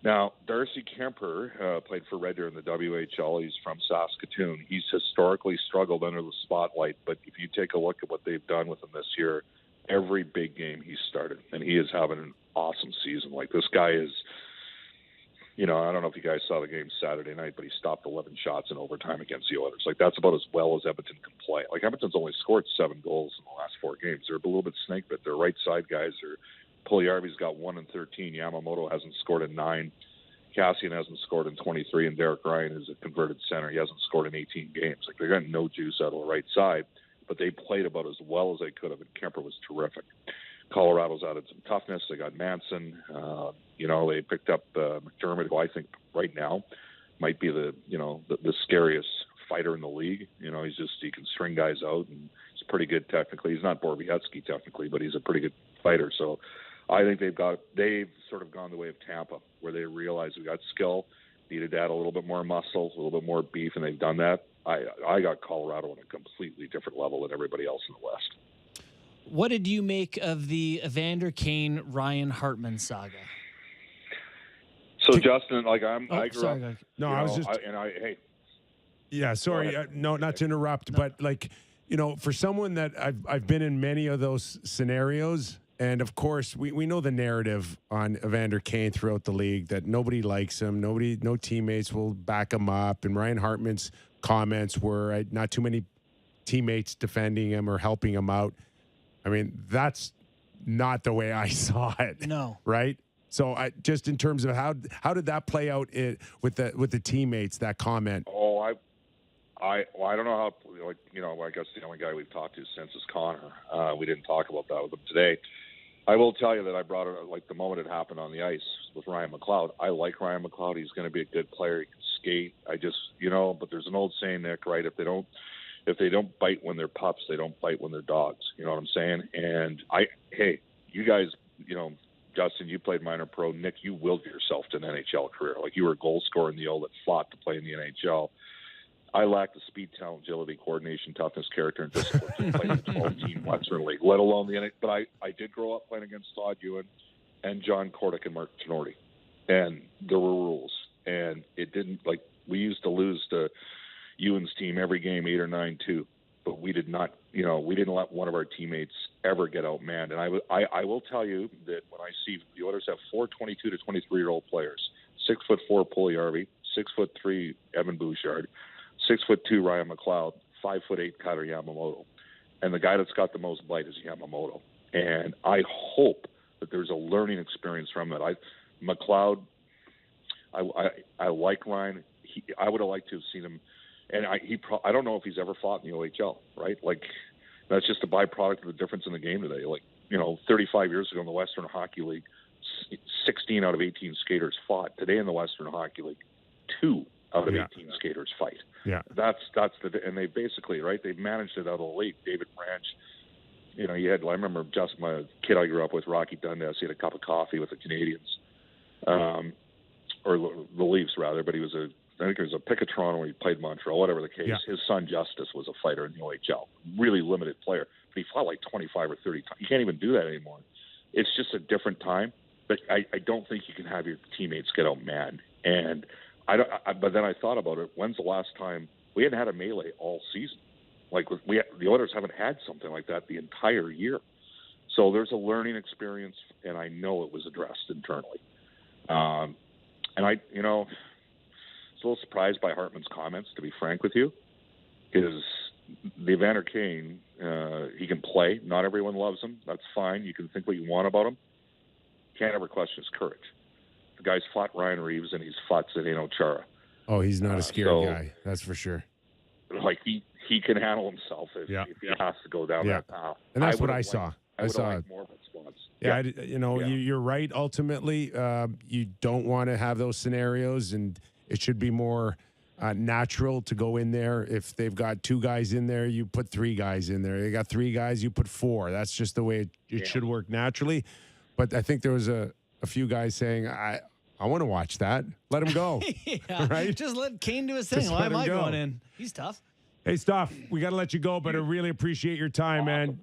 now Darcy Kemper played for Red Deer in the WHL. He's from Saskatoon. He's historically struggled under the spotlight, but if you take a look at what they've done with him this year, every big game he's started, and he is having an awesome season. Like this guy is. I don't know if you guys saw the game Saturday night, but he stopped 11 shots in overtime against the Oilers. Like, that's about as well as Edmonton can play. Like, Edmonton's only scored 7 goals in the last 4 games. They're a little bit snake bit. Their right side guys are Puljujärvi's got 1 in 13. Yamamoto hasn't scored in 9. Cassian hasn't scored in 23. And Derek Ryan is a converted center. He hasn't scored in 18 games. Like, they got no juice out of the right side, but they played about as well as they could have, and Kemper was terrific. Colorado's added some toughness. They got Manson. They picked up McDermott, who I think right now might be the scariest fighter in the league. He can string guys out, and he's pretty good technically. He's not Borowiecki technically, but he's a pretty good fighter. So I think they've sort of gone the way of Tampa, where they realized we got skill, needed to add a little bit more muscle, a little bit more beef, and they've done that. I got Colorado on a completely different level than everybody else in the West. What did you make of the Evander Kane Ryan Hartman saga? So Justin, like I grew sorry, up. No, I was just. Yeah, sorry. Not to interrupt, but for someone that I've been in many of those scenarios, and of course we know the narrative on Evander Kane throughout the league that nobody likes him, no teammates will back him up, and Ryan Hartman's comments were not too many teammates defending him or helping him out. I mean, that's not the way I saw it. No. Right? So just in terms of how did that play out with the teammates, that comment? Oh, I don't know how, I guess the only guy we've talked to since is Connor. We didn't talk about that with him today. I will tell you that I brought it, like the moment it happened on the ice with Ryan McLeod. I like Ryan McLeod. He's going to be a good player. He can skate. But there's an old saying, Nick, right? If they don't bite when they're pups, they don't bite when they're dogs. You know what I'm saying? And you guys, Justin, you played minor pro. Nick, you willed yourself to an NHL career. Like, you were a goal scorer in the O that fought to play in the NHL. I lacked the speed, talent, agility, coordination, toughness, character, and discipline to play in the 12-team Western League, let alone the NHL. But I did grow up playing against Todd Ewan and John Kordick and Mark Tenorti. And there were rules. And it didn't, like, we used to lose to Ewan's team every game 8 or 9-2. But we did not, we didn't let one of our teammates ever get outmanned. And I will tell you that when I see the Oilers have 4 22 to 23-year-old players, 6'4" Puljujärvi, 6'3" Evan Bouchard, 6'2" Ryan McLeod, 5'8" Kailer Yamamoto, and the guy that's got the most bite is Yamamoto. And I hope that there's a learning experience from that. McLeod, I like Ryan. I would have liked to have seen him. And I don't know if he's ever fought in the OHL, right? Like, that's just a byproduct of the difference in the game today. Like, 35 years ago in the Western Hockey League, 16 out of 18 skaters fought. Today in the Western Hockey League, 2 out of 18 skaters fight. Yeah. And they basically, right, they've managed it out of the league. David Branch, I remember just my kid I grew up with, Rocky Dundas, he had a cup of coffee with the Canadians, or the Leafs rather, but I think he was a pick of Toronto when he played Montreal, whatever the case. Yeah. His son Justice was a fighter in the OHL. Really limited player. But he fought like 25 or 30 times. You can't even do that anymore. It's just a different time. But I don't think you can have your teammates get out mad. And but then I thought about it. When's the last time we hadn't had a melee all season? Like, the Oilers haven't had something like that the entire year. So there's a learning experience, and I know it was addressed internally. And it's a little surprised by Hartman's comments, to be frank with you, because the Evander Kane, he can play. Not everyone loves him. That's fine. You can think what you want about him. Can't ever question his courage. The guy's fought Ryan Reeves and he's fought Zdeno Chara. Oh, he's not a scary so, guy. That's for sure. Like he can handle himself if he has to go down that path. And that's what I saw. I saw more response. Yeah, you're right. Ultimately, you don't want to have those scenarios, and it should be more natural to go in there. If they've got 2 guys in there, you put 3 guys in there. They got 3 guys, you put 4. That's just the way it should work naturally. But I think there was a few guys saying, I want to watch that. Let him go. Right? Just let Kane do his thing. Why am I going in? He's tough. Hey, Stauf, we got to let you go, but I really appreciate your time, man.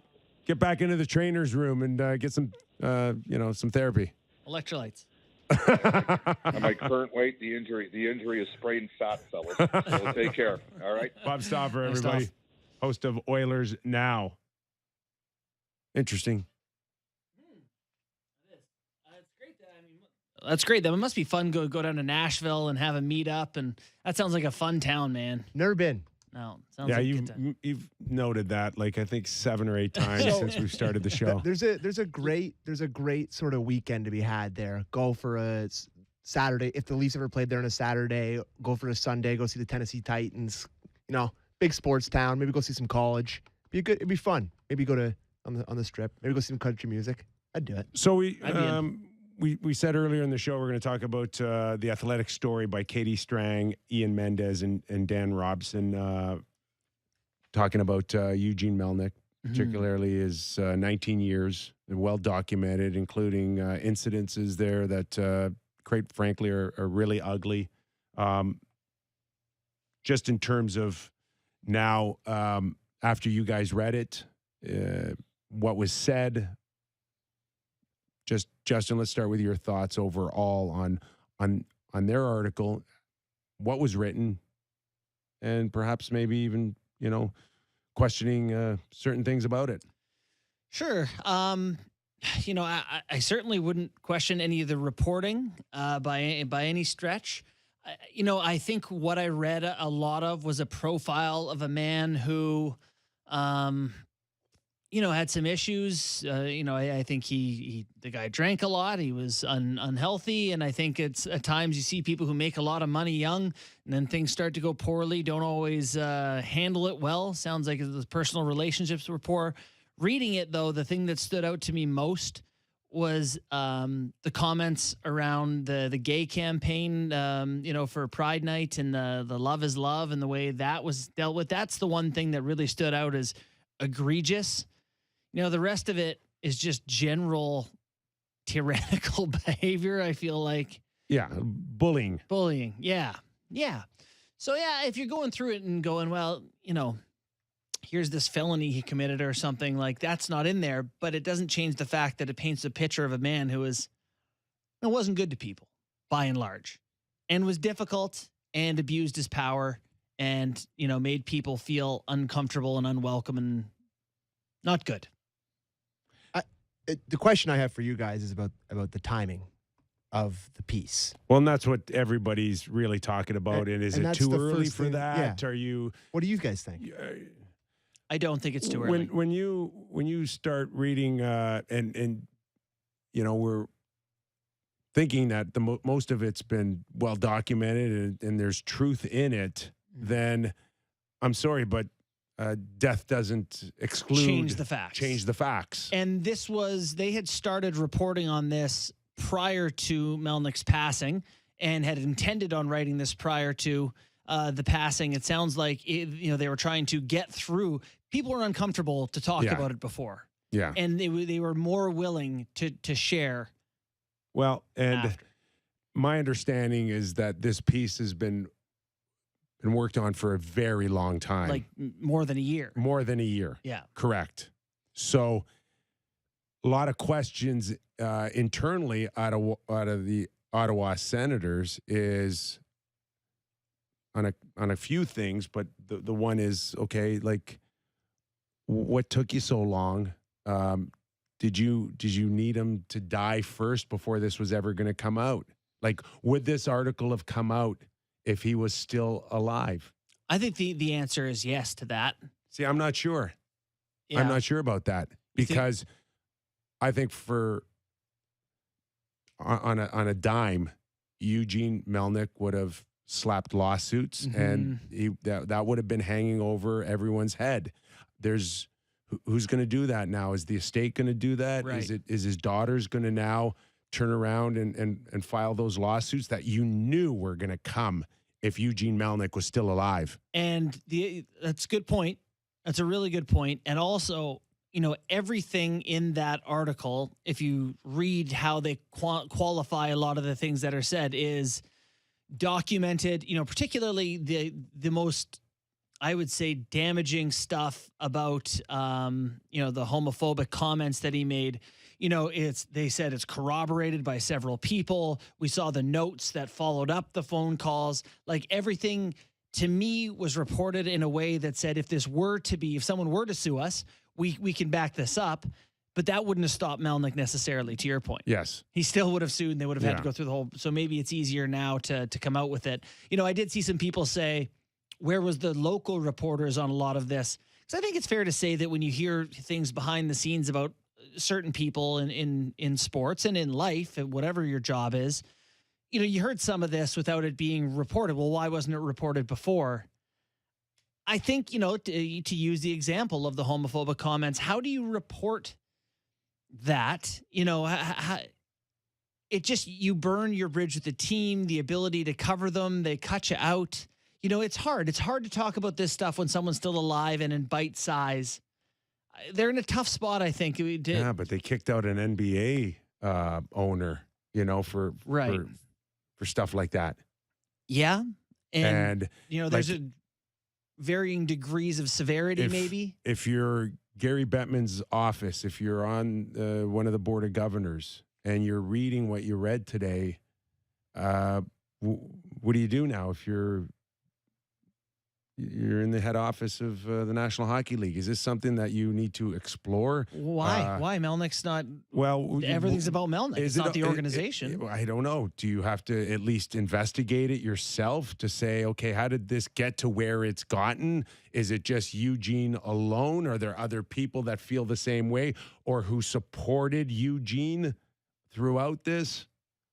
Get back into the trainer's room and get some, some therapy. Electrolytes. At my current weight, the injury is sprained fat, fellas. So take care. All right. Bob Stauffer, everybody. Host of Oilers Now. Interesting. That's great. That must be fun. Go down to Nashville and have a meetup, and that sounds like a fun town, man. Never been. No, sounds like you've noted that like I think 7 or 8 times since we've started the show. There's a great sort of weekend to be had there. Go for a Saturday if the Leafs ever played there on a Saturday. Go for a Sunday. Go see the Tennessee Titans. Big sports town. Maybe go see some college. It'd be fun. Maybe go to on the Strip. Maybe go see some country music. I'd do it. So we said earlier in the show we're going to talk about the Athletic story by Katie Strang, Ian Mendez, and Dan Robson, talking about Eugene Melnyk, particularly his 19 years, well documented, including incidences there that, quite frankly, are really ugly. Just in terms of now, after you guys read it, what was said. Just Justin, let's start with your thoughts overall on their article, what was written, and perhaps maybe even questioning certain things about it. Sure. I certainly wouldn't question any of the reporting by any stretch. I think what I read a lot of was a profile of a man who had some issues. I think the guy drank a lot. He was unhealthy. And I think it's at times you see people who make a lot of money young and then things start to go poorly, don't always handle it well. Sounds like the personal relationships were poor. Reading it, though, the thing that stood out to me most was the comments around the gay campaign, for Pride Night and the Love is Love and the way that was dealt with. That's the one thing that really stood out as egregious. The rest of it is just general tyrannical behavior, I feel like. Yeah, bullying. Yeah. So, if you're going through it and going, well, here's this felony he committed or something, like that's not in there, but it doesn't change the fact that it paints a picture of a man who wasn't good to people, by and large, and was difficult and abused his power and, made people feel uncomfortable and unwelcome and not good. The question I have for you guys is about the timing of the piece. Well, and that's what everybody's really talking about. And is it too early for that? Yeah. Are you? What do you guys think? I don't think it's too early. When you start reading and we're thinking that most of it's been well documented and there's truth in it, then I'm sorry, but death doesn't change the facts. And they had started reporting on this prior to Melnyk's passing and had intended on writing this prior to the passing. It sounds like they were trying to get through. People were uncomfortable to talk about it before. Yeah. And they were more willing to share. Well, and after. My understanding is that this piece has been worked on for a very long time. Like more than a year. Yeah. Correct. So a lot of questions internally out of the Ottawa Senators is on a few things, but the one is, okay, like what took you so long? Did you need him to die first before this was ever going to come out? Like, would this article have come out if he was still alive? I think the answer is yes to that. See, I'm not sure. Yeah. I'm not sure about that because I think on a dime, Eugene Melnyk would have slapped lawsuits, and that would have been hanging over everyone's head. There's who's going to do that now? Is the estate going to do that? Right. Is his daughters going to now turn around and file those lawsuits that you knew were going to come if Eugene Melnyk was still alive? And that's a good point. That's a really good point. And also, everything in that article, if you read how they qualify a lot of the things that are said, is documented, particularly the most, I would say, damaging stuff about, the homophobic comments that he made. They said it's corroborated by several people. We saw the notes that followed up the phone calls. Like, everything to me was reported in a way that said, if someone were to sue us, we can back this up. But that wouldn't have stopped Melnyk necessarily, to your point. Yes. He still would have sued, and they would have had to go through the whole. So maybe it's easier now to come out with it. I did see some people say, where was the local reporters on a lot of this? Because I think it's fair to say that when you hear things behind the scenes about certain people in sports and in life, whatever your job is, you heard some of this without it being reported. Well, why wasn't it reported before? I think, to use the example of the homophobic comments, how do you report that? You burn your bridge with the team, the ability to cover them, they cut you out. It's hard. It's hard to talk about this stuff when someone's still alive and in bite size. They're in a tough spot, I think. Yeah, but they kicked out an NBA owner, for stuff like that. Yeah. And there's like, varying degrees of severity, maybe. If you're Gary Bettman's office, if you're on one of the board of governors and you're reading what you read today, what do you do now if you're in the head office of the National Hockey League? Is this something that you need to explore? Why? Why? Melnyk's not... Well, everything's about Melnyk. It's not the organization. I don't know. Do you have to at least investigate it yourself to say, okay, how did this get to where it's gotten? Is it just Eugene alone? Are there other people that feel the same way or who supported Eugene throughout this?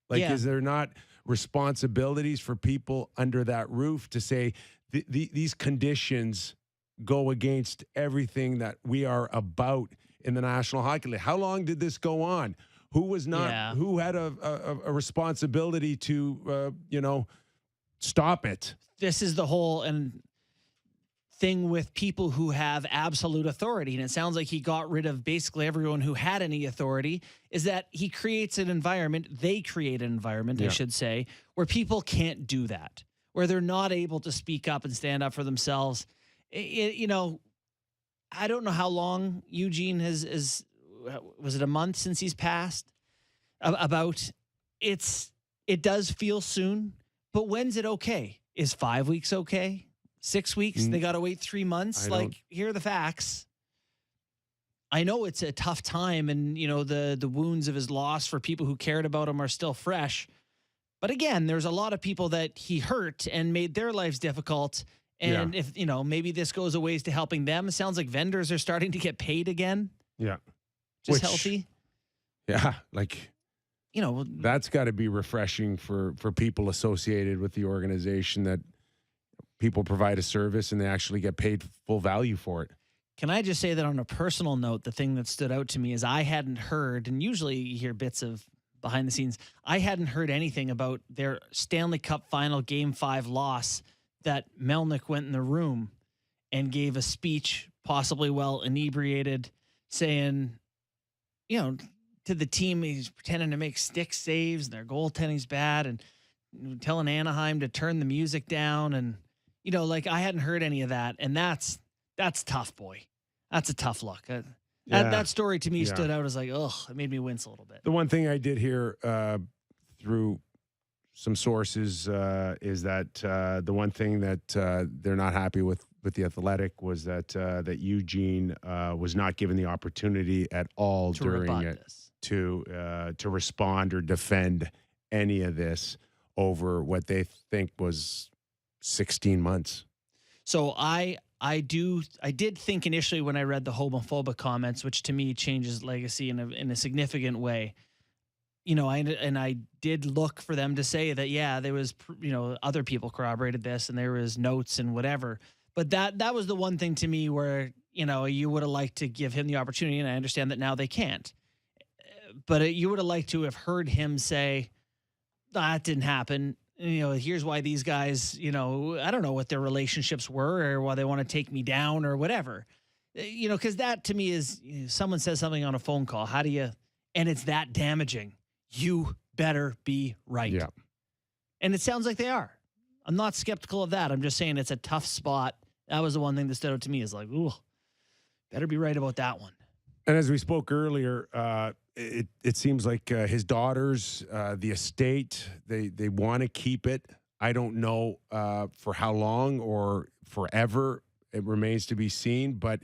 Is there not responsibilities for people under that roof to say, these conditions go against everything that we are about in the National Hockey League? How long did this go on? Who was not? Yeah. Who had a responsibility to stop it? This is the whole thing with people who have absolute authority, and it sounds like he got rid of basically everyone who had any authority. Is that he creates an environment? They create an environment, I should say, where people can't do that, where they're not able to speak up and stand up for themselves. I don't know how long Eugene was it a month since he's passed? It does feel soon, but when's it okay? Is 5 weeks okay? 6 weeks? They got to wait 3 months? Here are the facts. I know it's a tough time, and the wounds of his loss for people who cared about him are still fresh. But again, there's a lot of people that he hurt and made their lives difficult. And if, maybe this goes a ways to helping them. It sounds like vendors are starting to get paid again. Yeah. Just healthy. Yeah. That's got to be refreshing for people associated with the organization, that people provide a service and they actually get paid full value for it. Can I just say that on a personal note, the thing that stood out to me is I hadn't heard, and usually you hear bits of behind the scenes, I hadn't heard anything about their Stanley Cup final Game 5 loss, that Melnyk went in the room and gave a speech, possibly well inebriated, saying, to the team, he's pretending to make stick saves and their goaltending's bad, and telling Anaheim to turn the music down. And, I hadn't heard any of that. And that's tough, boy. That's a tough look. That story to me stood out as it made me wince a little bit. The one thing I did hear through some sources is that the one thing that they're not happy with the Athletic was that Eugene was not given the opportunity at all during it to respond or defend any of this over what they think was 16 months. So I did think initially when I read the homophobic comments, which to me changes legacy in a significant way. I did look for them to say that, yeah, there was, other people corroborated this and there was notes and whatever. But that was the one thing to me where, you would have liked to give him the opportunity. And I understand that now they can't. But you would have liked to have heard him say, that didn't happen. Here's why these guys, I don't know what their relationships were or why they want to take me down or whatever. Because that to me is, someone says something on a phone call. How do you, and it's that damaging. You better be right. Yeah. And it sounds like they are. I'm not skeptical of that. I'm just saying it's a tough spot. That was the one thing that stood out to me is like, ooh, better be right about that one. And as we spoke earlier, it seems like his daughters, the estate, they want to keep it. I don't know for how long or forever. It remains to be seen. But,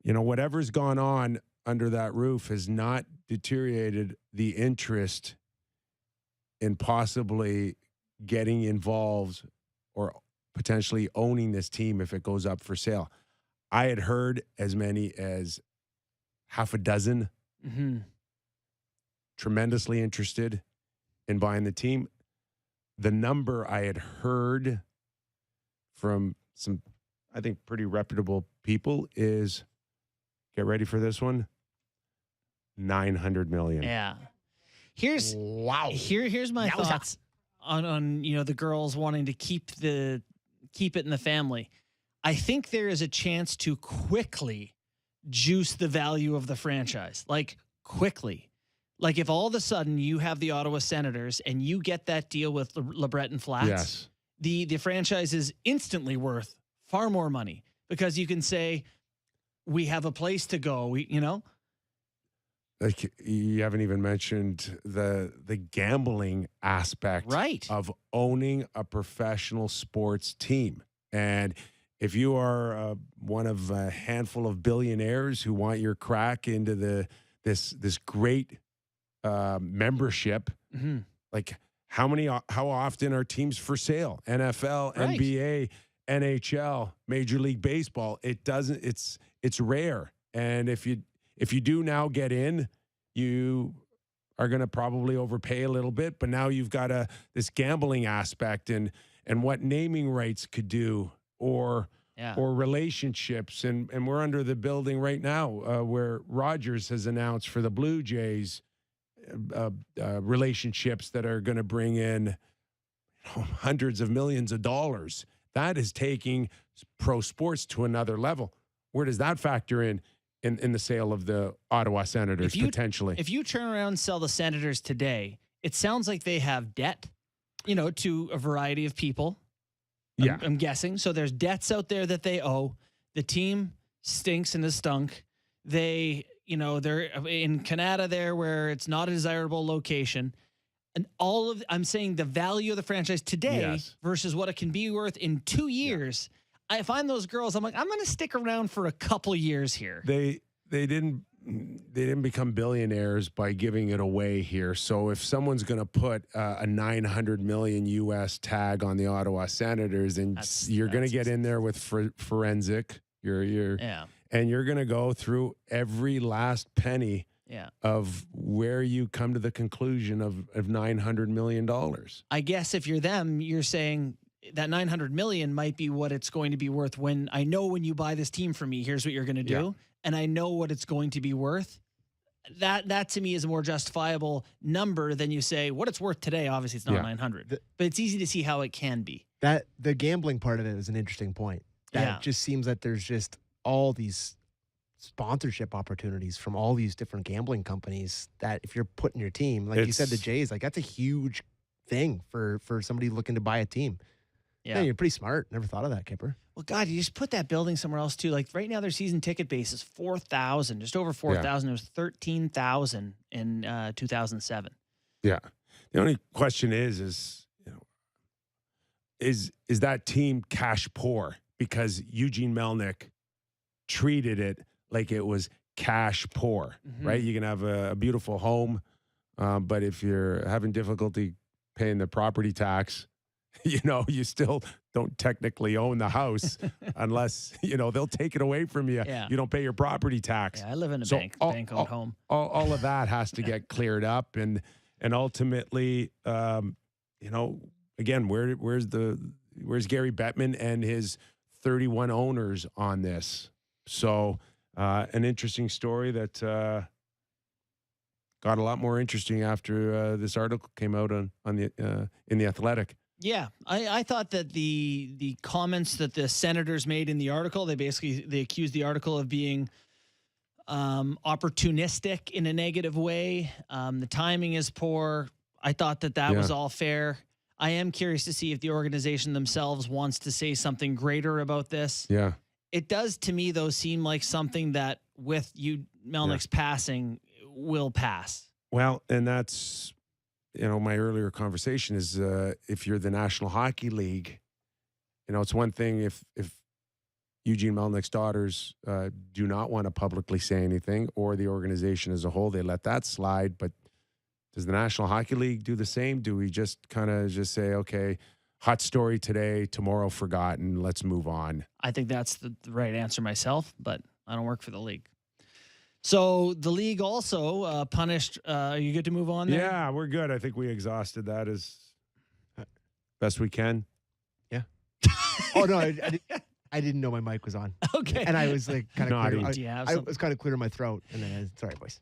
whatever's gone on under that roof has not deteriorated the interest in possibly getting involved or potentially owning this team if it goes up for sale. I had heard as many as half a dozen tremendously interested in buying the team. The number I had heard from some, I think, pretty reputable people is, get ready for this one, $900 million. Yeah. Here's my thoughts on the girls wanting to keep it in the family. I think there is a chance to quickly juice the value of the franchise, like quickly. Like if all of a sudden you have the Ottawa Senators and you get that deal with LeBreton Flats, Yes. the franchise is instantly worth far more money because you can say, we have a place to go. Like you haven't even mentioned the gambling aspect of owning a professional sports team. And if you are one of a handful of billionaires who want your crack into this great membership, like how often are teams for sale? NFL, NBA, NHL, Major League Baseball. It's rare. And if you do now get in, you are going to probably overpay a little bit, but now you've got this gambling aspect and what naming rights could do or relationships. And we're under the building right now where Rogers has announced for the Blue Jays relationships that are going to bring in hundreds of millions of dollars. That is taking pro sports to another level. Where does that factor in the sale of the Ottawa Senators potentially? If you turn around and sell the Senators today, it sounds like they have debt, to a variety of people. I'm guessing. So there's debts out there that they owe. The team stinks and has stunk. They're in Canada there where it's not a desirable location. And I'm saying the value of the franchise today versus what it can be worth in 2 years. I find those girls, I'm like, I'm going to stick around for a couple years here. They didn't become billionaires by giving it away here. So if someone's going to put a $900 million US tag on the Ottawa Senators, and you're going to get in there with forensic, and you're going to go through every last penny of where you come to the conclusion of $900 million. I guess if you're them, you're saying that $900 million might be what it's going to be worth when you buy this team from me, here's what you're going to do. Yeah. And I know what it's going to be worth. That to me is a more justifiable number than you say what it's worth today. Obviously it's not 900, but it's easy to see how it can be. That the gambling part of it is an interesting point. It just seems that there's just all these sponsorship opportunities from all these different gambling companies that if you're putting your team, like you said, the Jays, like that's a huge thing for somebody looking to buy a team. Yeah, you're pretty smart. Never thought of that, Kyper. Well, God, you just put that building somewhere else too. Like right now, their season ticket base is 4,000, just over 4,000. It was 13,000 in 2007. Yeah. The only question is that team cash poor because Eugene Melnyk treated it like it was cash poor, right? You can have a beautiful home, but if you're having difficulty paying the property tax, you still don't technically own the house unless, they'll take it away from you. Yeah. You don't pay your property tax. Yeah, I live in a So bank-owned home. All of that has to get cleared up. And ultimately, again, where's Gary Bettman and his 31 owners on this? So an interesting story that got a lot more interesting after this article came out on the in the Athletic. Yeah, I thought that the comments that the senators made in the article, they accused the article of being opportunistic in a negative way. The timing is poor. I thought that was all fair. I am curious to see if the organization themselves wants to say something greater about this. Yeah. It does to me, though, seem like something that with Melnick's passing will pass. Well, and that's, my earlier conversation is if you're the National Hockey League, it's one thing if Eugene Melnick's daughters do not want to publicly say anything, or the organization as a whole, they let that slide. But does the National Hockey League do the same? Do we just kind of just say, okay, hot story today, tomorrow forgotten, let's move on? I think that's the right answer myself, but I don't work for the league. So the league also punished. Are you good to move on there? Yeah, we're good. I think we exhausted that as best we can. Yeah. Oh, no, I didn't know my mic was on. Okay. And I was like kind of clear. I was kind of clearing my throat, and then sorry, boys.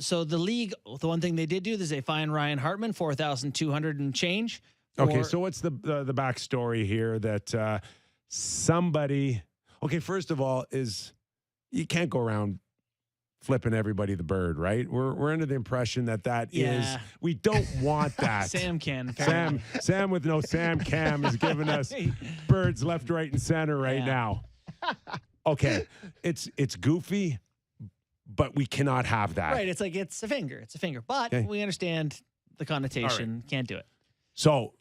So the league, the one thing they did do is they fined Ryan Hartman $4,200 and change. Okay, so what's the backstory here that somebody? Okay, first of all, is you can't go around flipping everybody the bird, right? We're under the impression that is we don't want that. Sam can. Sam with no Sam Cam is giving us birds left, right, and center right now. Okay, it's goofy, but we cannot have that. Right, it's like it's a finger, but we understand the connotation. Right. Can't do it. So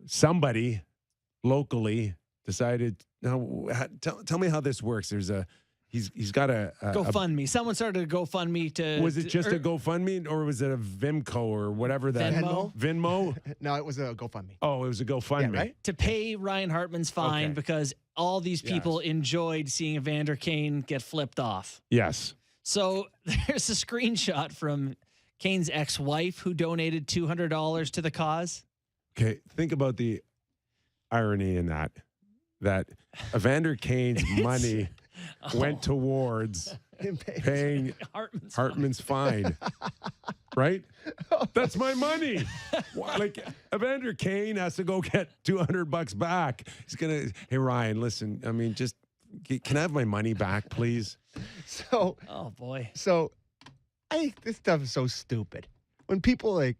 somebody locally decided. Now, tell me how this works. There's He's got a GoFundMe. Someone started a GoFundMe to. Was it just a GoFundMe, or was it a Vimco or whatever that? Venmo? No, it was a GoFundMe. Oh, it was a GoFundMe. Yeah, right? To pay Ryan Hartman's fine because all these people enjoyed seeing Evander Kane get flipped off. Yes. So there's a screenshot from Kane's ex-wife who donated $200 to the cause. Okay, think about the irony in that Evander Kane's money went towards paying Hartman's fine. Right? That's my money. Like, Evander Kane has to go get $200 back. He's going to, hey, Ryan, listen, I mean, just, can I have my money back, please? So, oh, boy. So, I think this stuff is so stupid. When people like,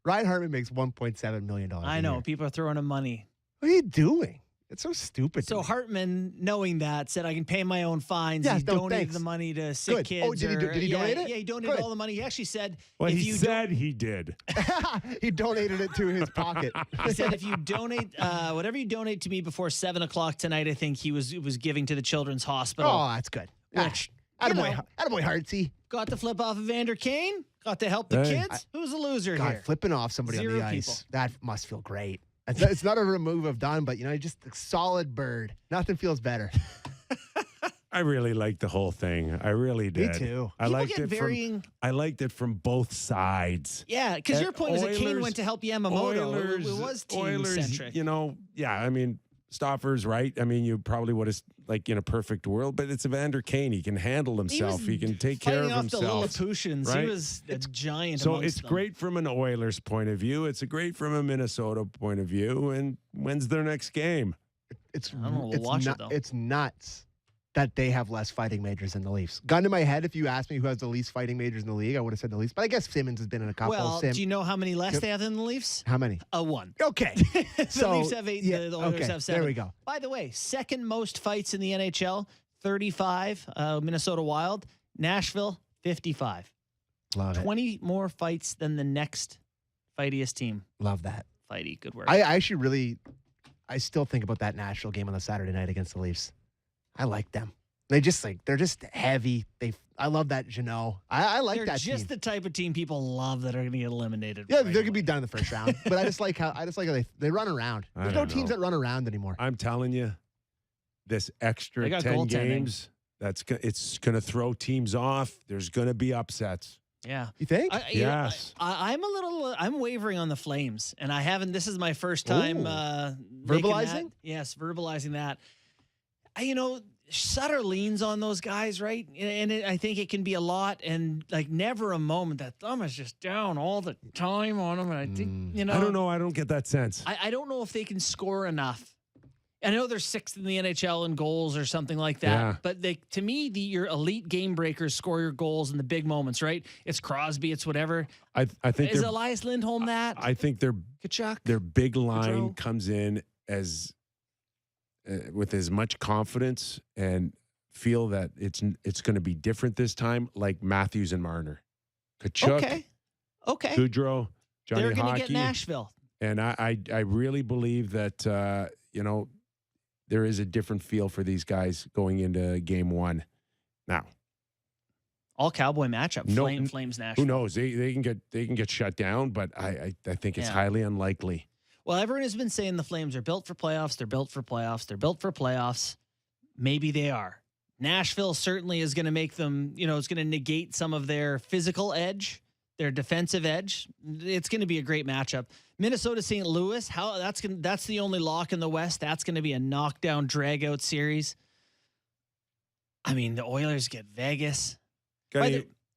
Ryan Hartman makes $1.7 million. I know. People are throwing him money. What are you doing? It's so stupid. So Hartman, knowing that, said, I can pay my own fines. He donated the money to sick kids. Oh, did he donate it? Yeah, he donated all the money. He actually said... Well, he said he did. He donated it to his pocket. He said, if you donate, whatever you donate to me before 7 o'clock tonight, I think he was giving to the Children's Hospital. Oh, that's good. Which, attaboy Hartsy. Got to flip off Evander Kane. Got to help the kids. Who's a loser here? Flipping off somebody on the ice. People. That must feel great. It's not a remove of done, but just a solid bird. Nothing feels better. I really liked the whole thing. I really did. Me too. I liked it from both sides. Yeah, because your point was that Kane went to help Yamamoto. It was team-centric. I mean, Stauffer's right. I mean, you probably would have, like, in a perfect world, but it's Evander Kane. He can handle himself. He can take care of himself. The Lilliputians. Right? He was a giant. So it's great from an Oilers point of view. It's great from a Minnesota point of view. And when's their next game? I don't know. We'll watch it, though. It's nuts that they have less fighting majors than the Leafs. Gun to my head, if you asked me who has the least fighting majors in the league, I would have said the Leafs. But I guess Simmons has been in a couple. Well, do you know how many less they have than the Leafs? How many? 1. Okay. The Leafs have 8. Yeah, the Oilers have 7. There we go. By the way, second most fights in the NHL, 35. Minnesota Wild. Nashville, 55. Love 20 more fights than the next fightiest team. Love that. Fighty, good work. I still think about that Nashville game on the Saturday night against the Leafs. I like them. They're just heavy. I love that Jeannot. I like They're that just team. the type of team people love that are going to get eliminated. Yeah, right they're away. gonna be done in the first round. But I just like how they run around. I There's no don't teams know. that run around anymore. I'm telling you, this extra They got 10 goaltending. games, it's going to throw teams off. There's going to be upsets. Yeah. You think? Yes. I'm wavering on the Flames, and I haven't. This is my first time making Verbalizing? that. Yes, verbalizing that. Sutter leans on those guys, right? And I think it can be a lot, and like never a moment that thumb is just down all the time on them. And I think I don't know. I don't get that sense. I don't know if they can score enough. I know they're sixth in the NHL in goals or something like that. Yeah. But to me, your elite game breakers score your goals in the big moments, right? It's Crosby, it's whatever. I think Is they're- Elias Lindholm that? I think their Kachuk? big line Gaudreau? comes in as with as much confidence and feel that it's going to be different this time, like Matthews and Marner, Kachuk, Okay. Gaudreau, Johnny They're going to get Hockey, Nashville. and I really believe that there is a different feel for these guys going into game one. Now, All Cowboy matchup. No- Flames Nashville. who knows? They can get shut down, but I think it's Yeah. highly unlikely. Well, everyone has been saying the Flames are built for playoffs. They're built for playoffs. They're built for playoffs. Maybe they are. Nashville certainly is going to make them, it's going to negate some of their physical edge, their defensive edge. It's going to be a great matchup. Minnesota St. Louis, that's the only lock in the West. That's going to be a knockdown drag out series. I mean, the Oilers get Vegas.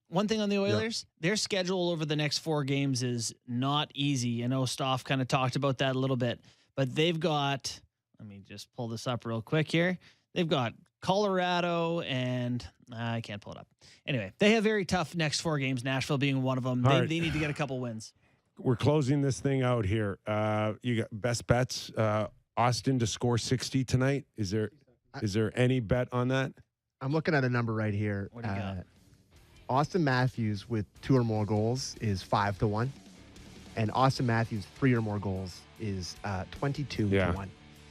One thing on the Oilers, their schedule over the next 4 games is not easy. I know Stauffer kind of talked about that a little bit, but they've got, let me just pull this up real quick here. They've got Colorado and I can't pull it up. Anyway, they have very tough next 4 games, Nashville being one of them. All They right. need to get a couple wins. We're closing this thing out here. You got best bets. Austin to score 60 tonight. Is there any bet on that? I'm looking at a number right here. What do you got? Austin Matthews with 2 or more goals is 5-1, and Austin Matthews 3 or more goals is 22-1.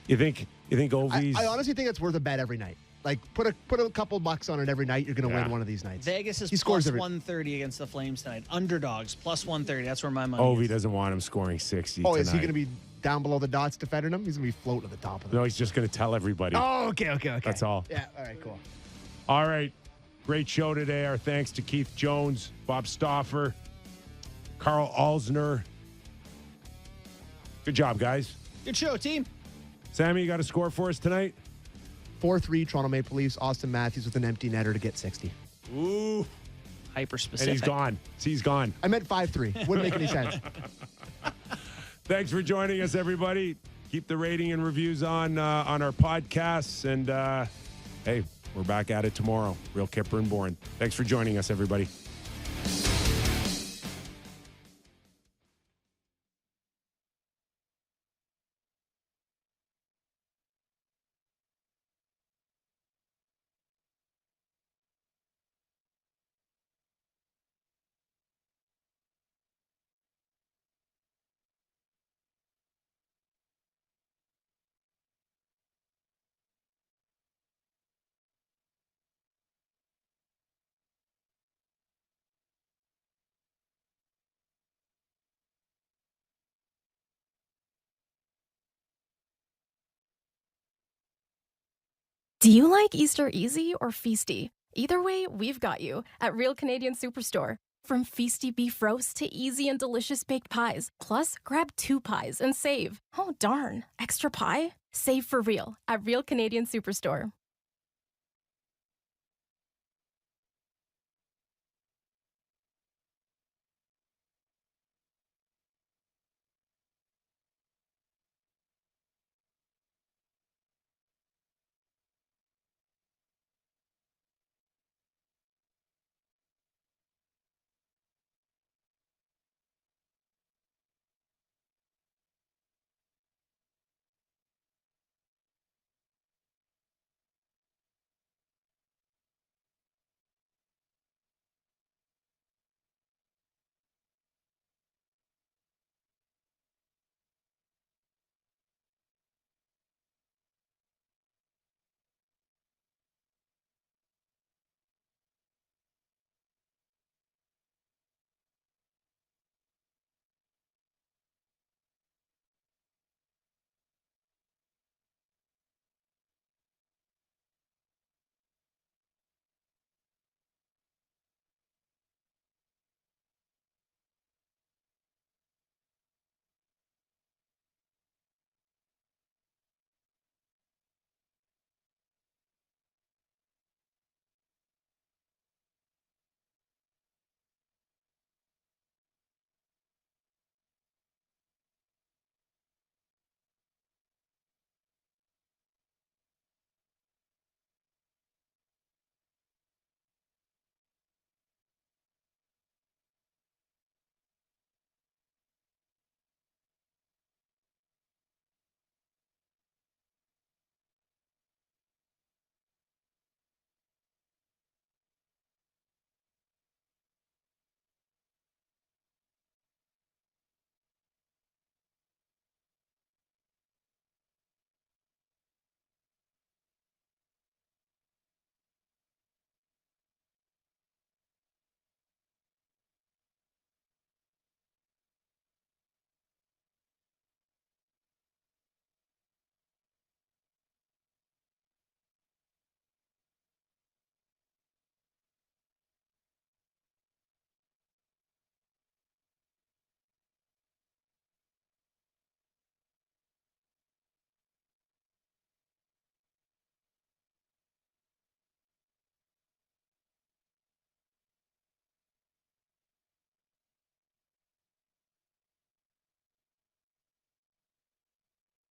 You think Ovi's? I honestly think it's worth a bet every night. Like put a couple bucks on it every night. You're going to Yeah. win one of these nights. Vegas is He scores plus every- 130 against the Flames tonight. Underdogs plus 130. That's where my money Ovi is. doesn't want him scoring 60. Oh, is he tonight. going to be down below the dots defending him? He's going to be floating at the top of them. No, he's just going to tell everybody. Oh, okay. That's all. Yeah. All right. Cool. All right. Great show today. Our thanks to Keith Jones, Bob Stauffer, Carl Alsner. Good job, guys. Good show, team. Sammy, you got a score for us tonight? 4-3 Toronto Maple Leafs. Austin Matthews with an empty netter to get 60. Ooh. Hyper And specific. he's gone. He's gone. I meant 5-3. Wouldn't make any sense. Thanks for joining us, everybody. Keep the rating and reviews on our podcasts. And, hey, we're back at it tomorrow. Real Kyper and Bourne. Thanks for joining us, everybody. Do you like Easter easy or feasty? Either way, we've got you at Real Canadian Superstore. From feasty beef roast to easy and delicious baked pies. Plus, grab 2 pies and save. Oh, darn. Extra pie? Save for real at Real Canadian Superstore.